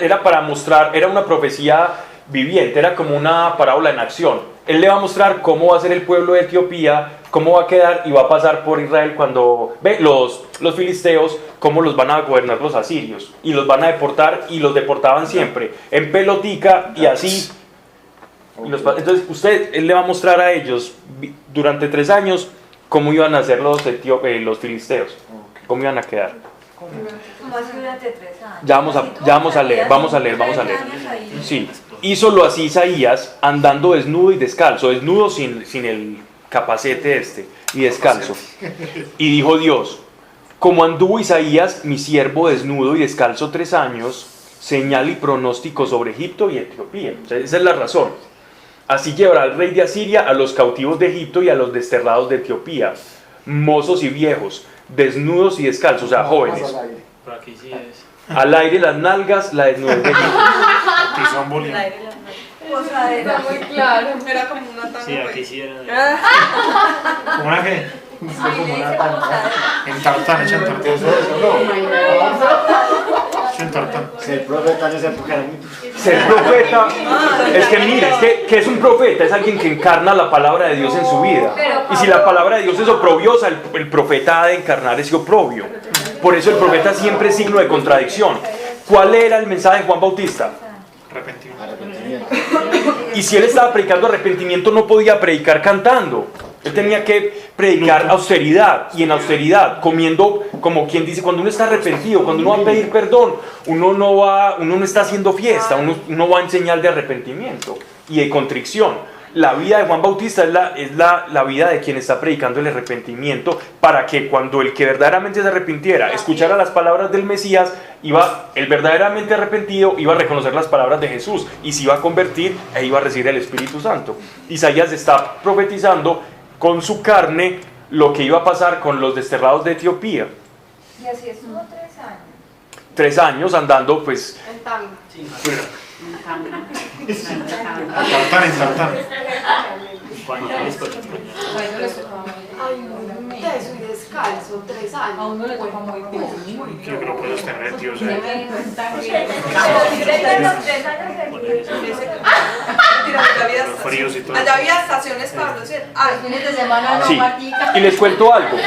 era para mostrar, era una profecía viviente, era como una parábola en acción. Él le va a mostrar cómo va a ser el pueblo de Etiopía, cómo va a quedar y va a pasar por Israel cuando ve los filisteos, cómo los van a gobernar los asirios y los van a deportar, y los deportaban siempre en pelotica y así. Entonces él le va a mostrar a ellos durante 3 años cómo iban a ser los filisteos, cómo iban a quedar. ¿Cómo así durante 3 años? Ya vamos a leer. Sí, hízolo así Isaías, andando desnudo y descalzo, desnudo sin el capacete y descalzo. Y dijo Dios, como anduvo Isaías, mi siervo, desnudo y descalzo 3 años, señal y pronóstico sobre Egipto y Etiopía. O sea, esa es la razón. Así llevará el rey de Asiria a los cautivos de Egipto y a los desterrados de Etiopía, mozos y viejos, desnudos y descalzos, o sea, jóvenes. Por aquí sí es. Al aire las nalgas, la desnudez de Egipto. Era muy claro, era como una tanga. Sí, aquí sí era. ¿Cómo era qué? En tartán, echan tartán. Echan tartán. Ser profeta en esa época era muy... Ser profeta, es que mire, que es un profeta, es alguien que encarna la palabra de Dios en su vida. Y si la palabra de Dios es oprobiosa, el profeta ha de encarnar ese oprobio. Por eso el profeta siempre es signo de contradicción. ¿Cuál era el mensaje de Juan Bautista? Arrepentimiento. Y si él estaba predicando arrepentimiento, no podía predicar cantando. Él tenía que predicar austeridad, y en austeridad, comiendo, como quien dice, cuando uno está arrepentido, cuando uno va a pedir perdón, uno no está haciendo fiesta, uno va en señal de arrepentimiento y de contrición. La vida de Juan Bautista es la vida de quien está predicando el arrepentimiento, para que cuando el que verdaderamente se arrepintiera escuchara las palabras del Mesías, el verdaderamente arrepentido iba a reconocer las palabras de Jesús y se iba a convertir e iba a recibir el Espíritu Santo. Isaías está profetizando con su carne lo que iba a pasar con los desterrados de Etiopía. Y así estuvo 3 años. 3 años andando, pues... En tanga. En tartán. Eso y descalzo, 3 años. A uno le toca muy poco. Yo creo que los tener, Dios. Allá había estaciones para los fines de semana. Sí, y les cuento algo.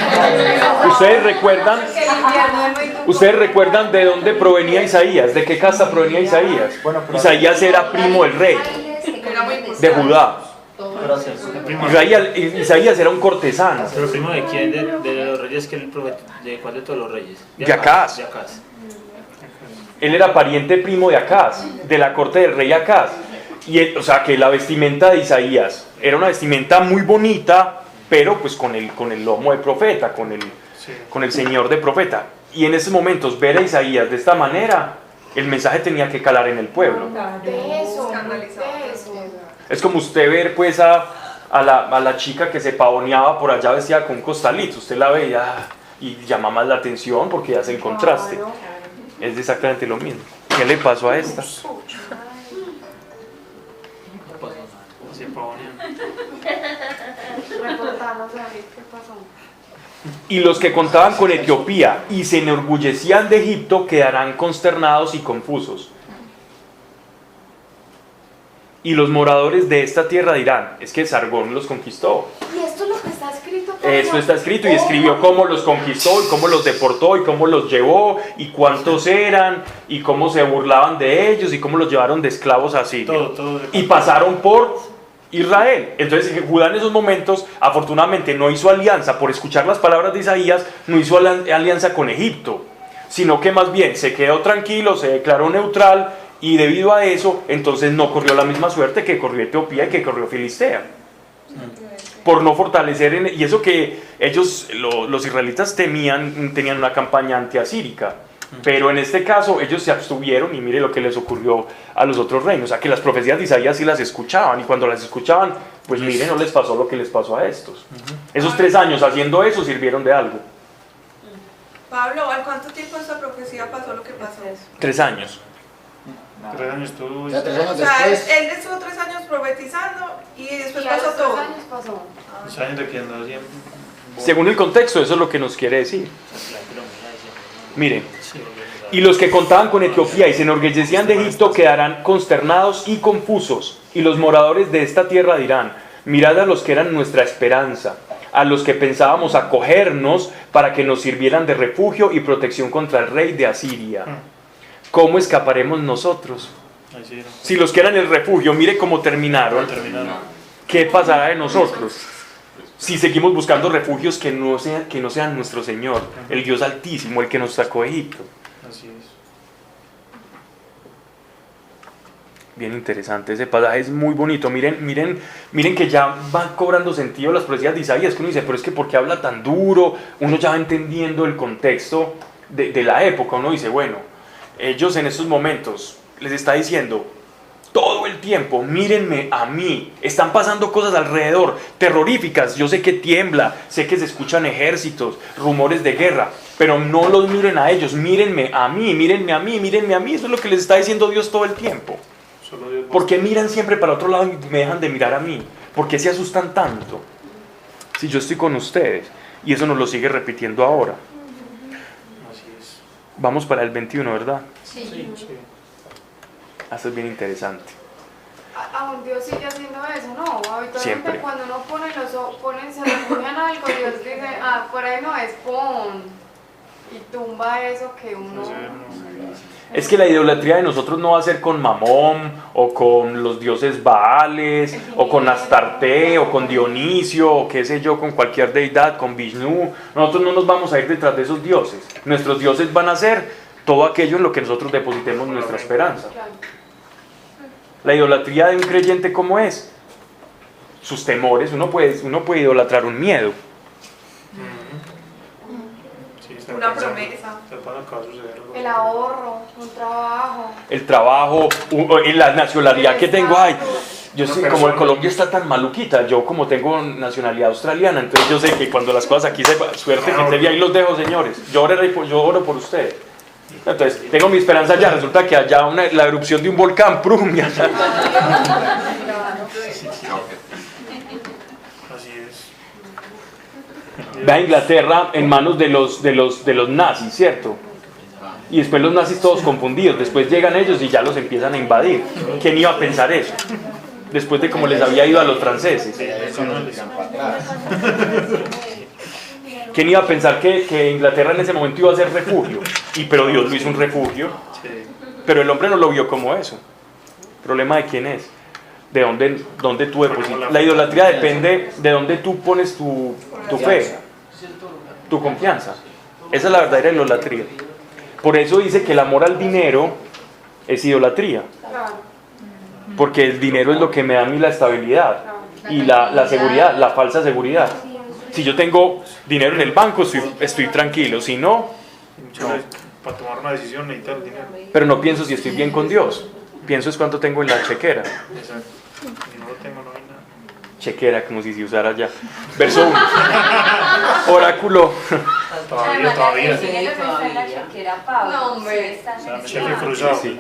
¿Ustedes recuerdan de dónde provenía Isaías? ¿De qué casa provenía Isaías? Isaías era primo del rey de Judá. Isaías era un cortesano. ¿Pero primo de quién? ¿De los reyes? ¿De cuál de todos los reyes? De Acaz. Él era pariente primo de Acaz, de la corte del rey Acaz. O sea, que la vestimenta de Isaías era una vestimenta muy bonita, pero pues con el lomo de profeta, con el señor de profeta. Y en esos momentos ver a Isaías de esta manera, el mensaje tenía que calar en el pueblo. Es como usted ver pues a la chica que se pavoneaba por allá vestida con un costalito. Usted la veía y llama más la atención porque hace el contraste. Es exactamente lo mismo. ¿Qué le pasó a esta? Reportanos, David, ¿qué pasó? Y los que contaban con Etiopía y se enorgullecían de Egipto quedarán consternados y confusos. Y los moradores de esta tierra dirán, es que Sargón los conquistó. Y esto es lo que está escrito. Eso está escrito y escribió cómo los conquistó y cómo los deportó y cómo los llevó y cuántos eran y cómo se burlaban de ellos y cómo los llevaron de esclavos a Siria. Y pasaron por Israel. Entonces Judá en esos momentos afortunadamente no hizo alianza por escuchar las palabras de Isaías, no hizo alianza con Egipto, sino que más bien se quedó tranquilo, se declaró neutral y debido a eso entonces no corrió la misma suerte que corrió Etiopía y que corrió Filistea. Por no fortalecer, y eso que ellos, los israelitas tenían una campaña antiasírica, pero en este caso ellos se abstuvieron y mire lo que les ocurrió a los otros reinos, o sea que las profecías de Isaías sí las escuchaban y cuando las escuchaban, pues mire, no les pasó lo que les pasó a estos. Esos 3 años haciendo eso sirvieron de algo. Pablo, ¿al cuánto tiempo esta profecía pasó lo que pasó? 3 años. 3 años tú. O sea, 3 años O sea, después. él estuvo 3 años profetizando y después Y a pasó los 3 todo. años pasó. 3 años de que andó siempre. Según el contexto, eso es lo que nos quiere decir. Miren, y los que contaban con Etiopía y se enorgullecían de Egipto quedarán consternados y confusos, y los moradores de esta tierra dirán, mirad a los que eran nuestra esperanza, a los que pensábamos acogernos para que nos sirvieran de refugio y protección contra el rey de Asiria. ¿Cómo escaparemos nosotros? Si los que eran el refugio, mire cómo terminaron, ¿qué pasará de nosotros? Si seguimos buscando refugios que no sean nuestro Señor, el Dios Altísimo, el que nos sacó de Egipto. Así es. Bien interesante, ese pasaje es muy bonito. Miren que ya van cobrando sentido las profecías de Isaías, que uno dice, pero es que ¿por qué habla tan duro? Uno ya va entendiendo el contexto de la época. Uno dice, bueno, ellos en estos momentos les está diciendo todo el tiempo, mírenme a mí, están pasando cosas alrededor terroríficas, yo sé que tiembla, sé que se escuchan ejércitos, rumores de guerra, pero no los miren a ellos, mírenme a mí, mírenme a mí, mírenme a mí. Eso es lo que les está diciendo Dios todo el tiempo. ¿Por qué miran siempre para otro lado y me dejan de mirar a mí? ¿Por qué se asustan tanto? Si yo estoy con ustedes, y eso nos lo sigue repitiendo ahora. Así es. Vamos para el 21, ¿verdad? Sí. Esto es bien interesante. Aún Dios sigue haciendo eso, ¿no? Habitualmente Siempre. cuando uno se refugian algo, Dios dice, por ahí no es, ¡pum! Y tumba eso que uno... Es que la idolatría de nosotros no va a ser con Mamón, o con los dioses Baales, o con Astarte, o con Dionisio, o qué sé yo, con cualquier deidad, con Vishnu. Nosotros no nos vamos a ir detrás de esos dioses. Nuestros dioses van a ser todo aquello en lo que nosotros depositemos nuestra esperanza. La idolatría de un creyente, ¿cómo es? Sus temores. Uno puede idolatrar un miedo. Una promesa. El ahorro, un trabajo. El trabajo, la nacionalidad que tengo. Ay, yo sé, como en Colombia está tan maluquita, yo como tengo nacionalidad australiana, entonces yo sé que cuando las cosas aquí se... Suerte que te ahí los dejo, señores. Yo oro por ustedes. Entonces, tengo mi esperanza ya. Resulta que allá la erupción de un volcán, ¡prum! Ya. Así es. Va a Inglaterra en manos de los nazis, ¿cierto? Y después los nazis todos confundidos. Después llegan ellos y ya los empiezan a invadir. ¿Quién iba a pensar eso? Después de cómo les había ido a los franceses. ¿Quién iba a pensar que Inglaterra en ese momento iba a ser refugio? Pero Dios lo hizo un refugio. Pero el hombre no lo vio como eso. ¿El problema de quién es? ¿De dónde tú depositas? La idolatría depende de dónde tú pones tu fe, tu confianza. Esa es la verdadera idolatría. Por eso dice que el amor al dinero es idolatría. Porque el dinero es lo que me da a mí la estabilidad y la seguridad, la falsa seguridad. Si yo tengo dinero en el banco, estoy tranquilo. Si no, para tomar una decisión necesito el dinero. Pero no pienso si estoy bien con Dios. Pienso es cuánto tengo en la chequera. Exacto. Si no lo tengo, no hay nada. Chequera, como si se usara ya. Verso 1. Oráculo. Todavía. No, hombre. Cheque cruzado. Sí.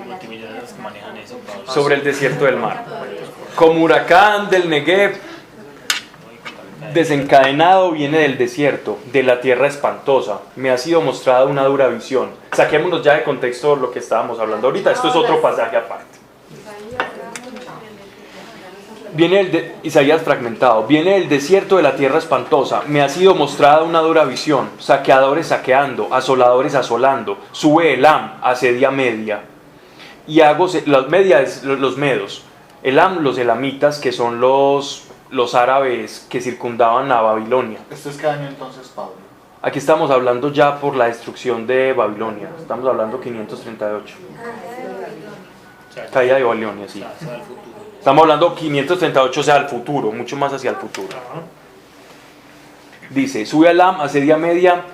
Sobre el desierto del mar. Como huracán del Negev, Desencadenado viene del desierto, de la tierra espantosa. Me ha sido mostrada una dura visión. Saquémonos ya de contexto lo que estábamos hablando ahorita. Esto es otro pasaje aparte. Viene Isaías fragmentado. Viene del desierto de la tierra espantosa. Me ha sido mostrada una dura visión. Saqueadores saqueando, asoladores asolando. Sube Elam, asedia Media. Y hago las medias, los medos. Elam, los elamitas, que son los árabes que circundaban a Babilonia. ¿Esto es qué año entonces, Pablo? Aquí estamos hablando ya por la destrucción de Babilonia. Estamos hablando 538. Caída de Babilonia, sí. Estamos hablando 538, o sea, al futuro, mucho más hacia el futuro. Dice, sube a Elam, asedia Media,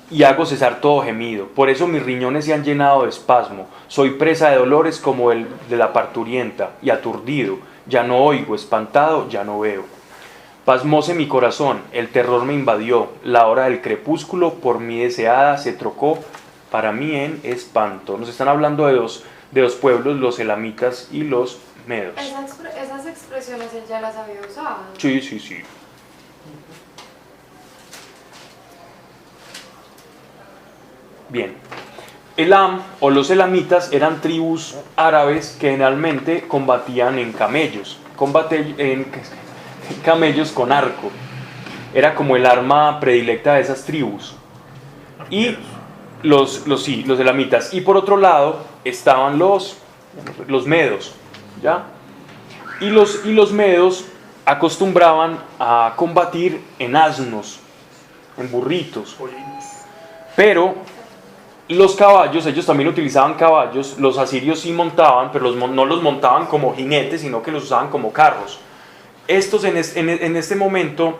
y hago cesar todo gemido. Por eso mis riñones se han llenado de espasmo. Soy presa de dolores como el de la parturienta, y aturdido. Ya no oigo, espantado, ya no veo. Pasmóse mi corazón, el terror me invadió. La hora del crepúsculo, por mí deseada, se trocó para mí en espanto. Nos están hablando de dos pueblos, los elamitas y los medos. Esas expresiones él ya las había usado. Sí, sí, sí. Bien. Elam o los elamitas eran tribus árabes que generalmente combatían en camellos. Camellos con arco. Era como el arma predilecta de esas tribus. Y los elamitas. Y por otro lado estaban los medos, ¿ya? Y los medos acostumbraban a combatir en asnos, en burritos. Pero los caballos, ellos también utilizaban caballos. Los asirios sí montaban, pero no los montaban como jinetes, sino que los usaban como carros. Estos en este momento,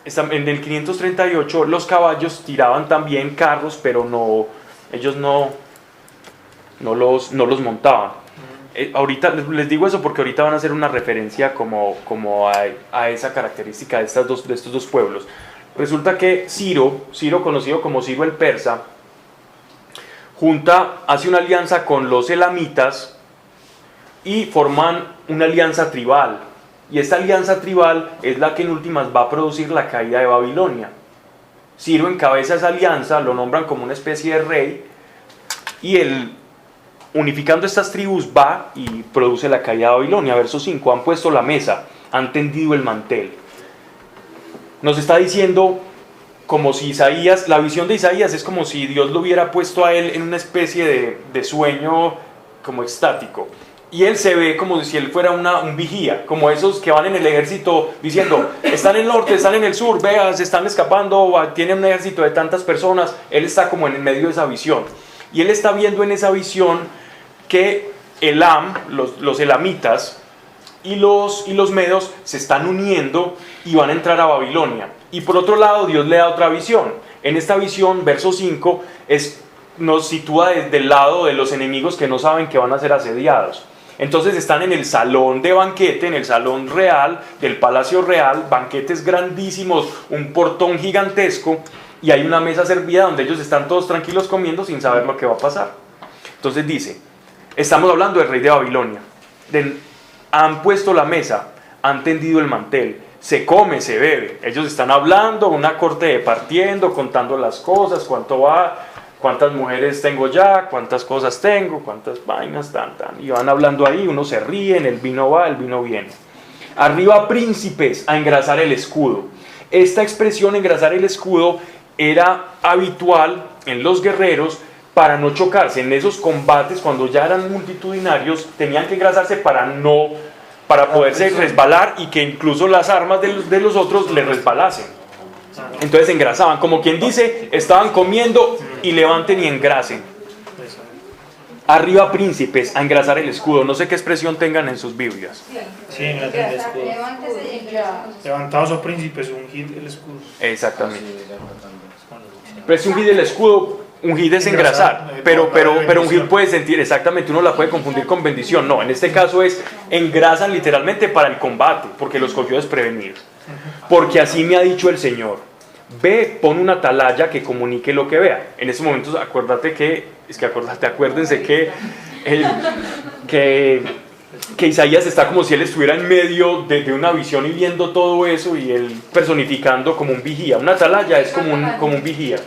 en el 538, los caballos tiraban también carros, pero ellos no los montaban. Ahorita les digo eso porque ahorita van a hacer una referencia como a esa característica de estos dos pueblos. Resulta que Ciro, conocido como Ciro el Persa, hace una alianza con los elamitas y forman una alianza tribal. Y esta alianza tribal es la que en últimas va a producir la caída de Babilonia. Ciro encabeza esa alianza, lo nombran como una especie de rey, y él, unificando estas tribus, va y produce la caída de Babilonia. Verso 5, han puesto la mesa, han tendido el mantel. Nos está diciendo como si Isaías, la visión de Isaías es como si Dios lo hubiera puesto a él en una especie de sueño como extático. Y él se ve como si él fuera un vigía, como esos que van en el ejército diciendo, están en el norte, están en el sur, vean, se están escapando, tienen un ejército de tantas personas. Él está como en el medio de esa visión. Y él está viendo en esa visión que Elam, los elamitas y los medos se están uniendo y van a entrar a Babilonia. Y por otro lado, Dios le da otra visión. En esta visión, verso 5, nos sitúa desde el lado de los enemigos que no saben que van a ser asediados. Entonces están en el salón de banquete, en el salón real, del palacio real, banquetes grandísimos, un portón gigantesco, y hay una mesa servida donde ellos están todos tranquilos comiendo sin saber lo que va a pasar. Entonces dice, estamos hablando del rey de Babilonia. Han puesto la mesa, han tendido el mantel, se come, se bebe. Ellos están hablando, una corte departiendo, contando las cosas, cuánto va, cuántas mujeres tengo ya, cuántas cosas tengo, cuántas vainas, y van hablando ahí, uno se ríe, el vino va, el vino viene. Arriba príncipes a engrasar el escudo. Esta expresión, engrasar el escudo, era habitual en los guerreros para no chocarse. En esos combates, cuando ya eran multitudinarios, tenían que engrasarse para poderse resbalar y que incluso las armas de los otros les resbalasen. Entonces engrasaban, como quien dice, estaban comiendo y levanten y engrasen. Arriba príncipes a engrasar el escudo. No sé qué expresión tengan en sus Biblias. Sí, engrasen el escudo. Levantados o príncipes, ungid el escudo. Exactamente. Pero si ungid el escudo, ungid es engrasar, pero ungid puede sentir, exactamente, uno la puede confundir con bendición. No, en este caso es engrasan literalmente para el combate, porque los cogió desprevenidos. Porque así me ha dicho el Señor: ve, pon una atalaya que comunique lo que vea. En estos momentos acuérdense que que Isaías está como si él estuviera en medio de una visión y viendo todo eso, y él personificando como un vigía. Una atalaya es como un vigía.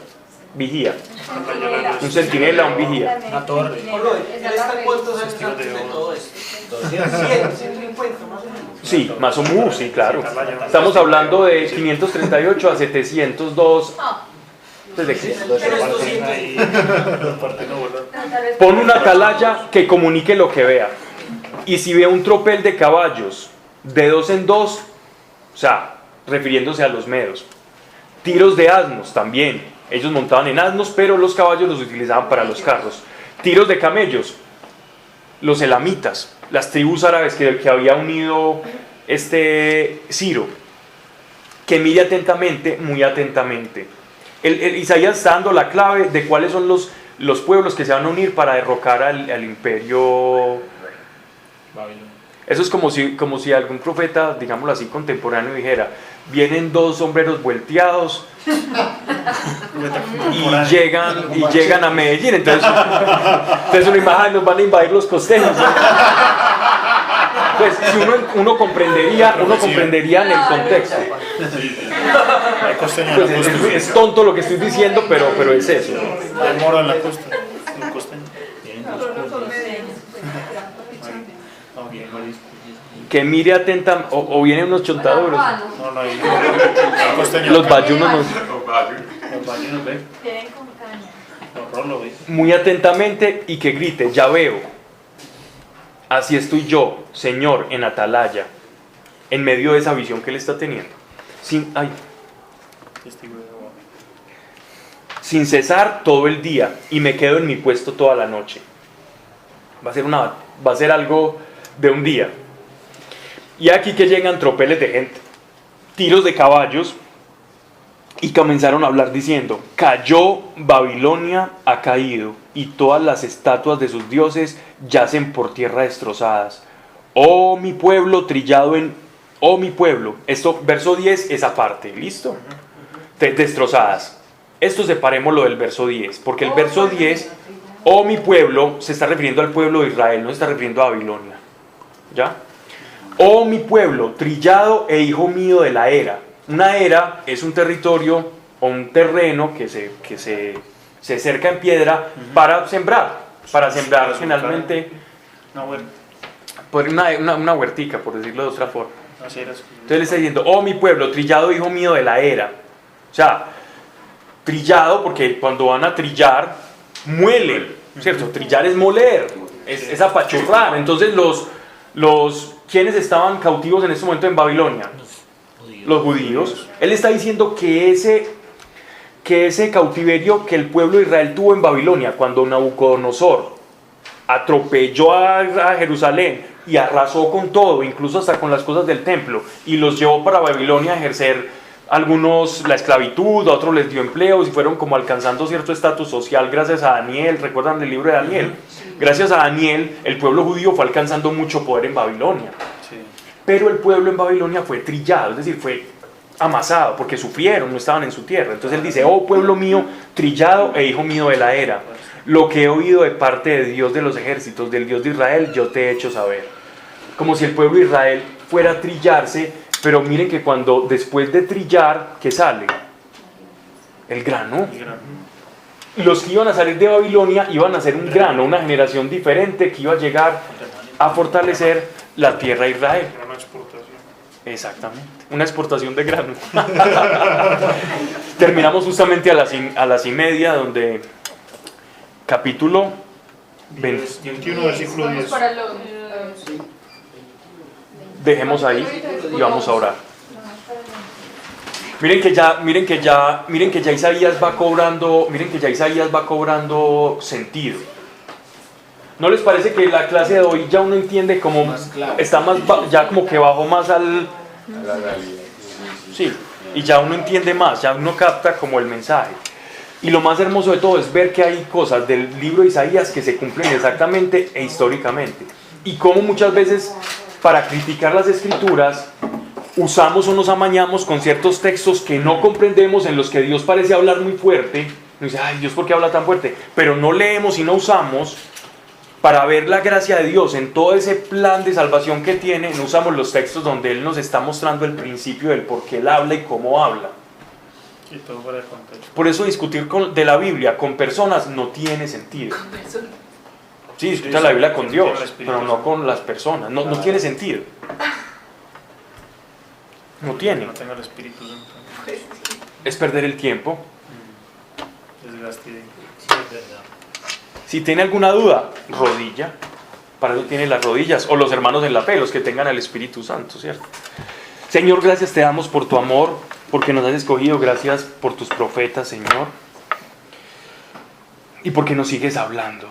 Un centinela, un vigía. Una torre. ¿Él está cuántos años antes de todo esto? 150 más o menos. Sí, más o menos, sí, claro. Estamos hablando de 538 a 702 desde Cristo. Pon una atalaya que comunique lo que vea. Y si ve un tropel de caballos de 2 en 2, o sea, refiriéndose a los medos. Tiros de asnos también. Ellos montaban en asnos, pero los caballos los utilizaban para los carros. Tiros de camellos. Los elamitas, las tribus árabes que había unido Ciro. Que mire atentamente, muy atentamente. Isaías está dando la clave de cuáles son los pueblos que se van a unir para derrocar al imperio Babilonia. Eso es como si algún profeta, digámoslo así, contemporáneo dijera: vienen 2 sombreros volteados y llegan a Medellín. Entonces una imagen, nos van a invadir los costeños. Pues si uno comprendería en el contexto. Pues es tonto lo que estoy diciendo, pero es eso. El moro en la costa. El costeño. Que mire atenta, o vienen unos chontadores. No, los bayunos nos... Vienen con caña. Muy atentamente y que grite: ya veo. Así estoy yo, Señor, en atalaya, en medio de esa visión que él está teniendo. Sin cesar todo el día, y me quedo en mi puesto toda la noche. Va a ser algo de un día. Y aquí que llegan tropeles de gente, tiros de caballos, y comenzaron a hablar diciendo: cayó Babilonia, ha caído, y todas las estatuas de sus dioses yacen por tierra destrozadas. Oh mi pueblo trillado oh mi pueblo. Esto, verso 10, esa parte, ¿listo? Destrozadas. Esto separémoslo del verso 10, porque el verso 10, oh mi pueblo, se está refiriendo al pueblo de Israel, no se está refiriendo a Babilonia. ¿Ya? Oh mi pueblo, trillado e hijo mío de la era. Una era es un territorio o un terreno que se cerca en piedra para sembrar generalmente una huertica, por decirlo de otra forma. Entonces le está diciendo: oh mi pueblo, trillado hijo mío de la era. O sea, trillado porque cuando van a trillar, muelen, ¿cierto? Trillar es moler, es apachurrar. Entonces ¿quiénes estaban cautivos en este momento en Babilonia? Los judíos. Él está diciendo que ese cautiverio que el pueblo de Israel tuvo en Babilonia, cuando Nabucodonosor atropelló a Jerusalén y arrasó con todo, incluso hasta con las cosas del templo, y los llevó para Babilonia a ejercer, algunos la esclavitud, a otros les dio empleos y fueron como alcanzando cierto estatus social gracias a Daniel. ¿Recuerdan el libro de Daniel? Gracias a Daniel el pueblo judío fue alcanzando mucho poder en Babilonia. Pero el pueblo en Babilonia fue trillado, es decir, fue amasado porque sufrieron, no estaban en su tierra. Entonces él dice: oh pueblo mío, trillado e hijo mío de la era, lo que he oído de parte de Dios de los ejércitos, del Dios de Israel, yo te he hecho saber. Como si el pueblo de Israel fuera a trillarse, pero miren que cuando después de trillar, ¿qué sale? El grano. Los que iban a salir de Babilonia iban a ser un grano, una generación diferente que iba a llegar a fortalecer la tierra de Israel. Una exportación. Exactamente, una exportación de grano. Terminamos justamente a las 1:30, donde capítulo 21, versículo 10. Dejemos ahí y vamos a orar. Miren que ya Isaías va cobrando sentido. ¿No les parece que la clase de hoy ya uno entiende como está más ya como que bajó más al sí, y ya uno entiende más, ya uno capta como el mensaje? Y lo más hermoso de todo es ver que hay cosas del libro de Isaías que se cumplen exactamente e históricamente, y como muchas veces para criticar las escrituras usamos o nos amañamos con ciertos textos que no comprendemos, en los que Dios parece hablar muy fuerte. Y dice: ay, Dios, ¿por qué habla tan fuerte? Pero no leemos y no usamos para ver la gracia de Dios en todo ese plan de salvación que tiene, no usamos los textos donde Él nos está mostrando el principio del por qué Él habla y cómo habla. Y todo fuera de contexto. Por eso discutir de la Biblia con personas no tiene sentido. Sí, discuta la Biblia con Dios, pero no con las personas. No tiene sentido. No tiene. No tenga el Espíritu Santo. Es perder el tiempo. Desgaste. Si tiene alguna duda, rodilla. Para eso tiene las rodillas. O los hermanos en la fe, los que tengan el Espíritu Santo, ¿cierto? Señor, gracias te damos por tu amor, porque nos has escogido. Gracias por tus profetas, Señor. Y porque nos sigues hablando.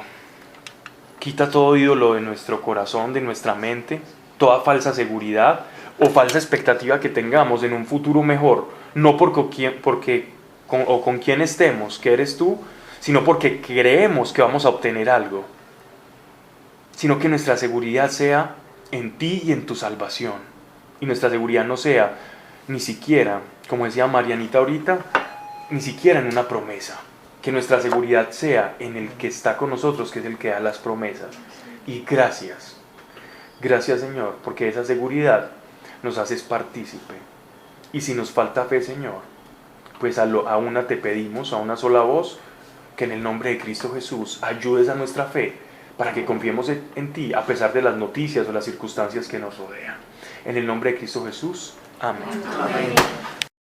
Quita todo ídolo de nuestro corazón, de nuestra mente, toda falsa seguridad o falsa expectativa que tengamos en un futuro mejor, no con quién estemos, que eres tú, sino porque creemos que vamos a obtener algo, sino que nuestra seguridad sea en ti y en tu salvación, y nuestra seguridad no sea ni siquiera, como decía Marianita ahorita, ni siquiera en una promesa, que nuestra seguridad sea en el que está con nosotros, que es el que da las promesas. Y gracias Señor, porque esa seguridad nos haces partícipe. Y si nos falta fe, Señor, pues a una te pedimos, a una sola voz, que en el nombre de Cristo Jesús ayudes a nuestra fe para que confiemos en ti a pesar de las noticias o las circunstancias que nos rodean. En el nombre de Cristo Jesús, amén. Amén.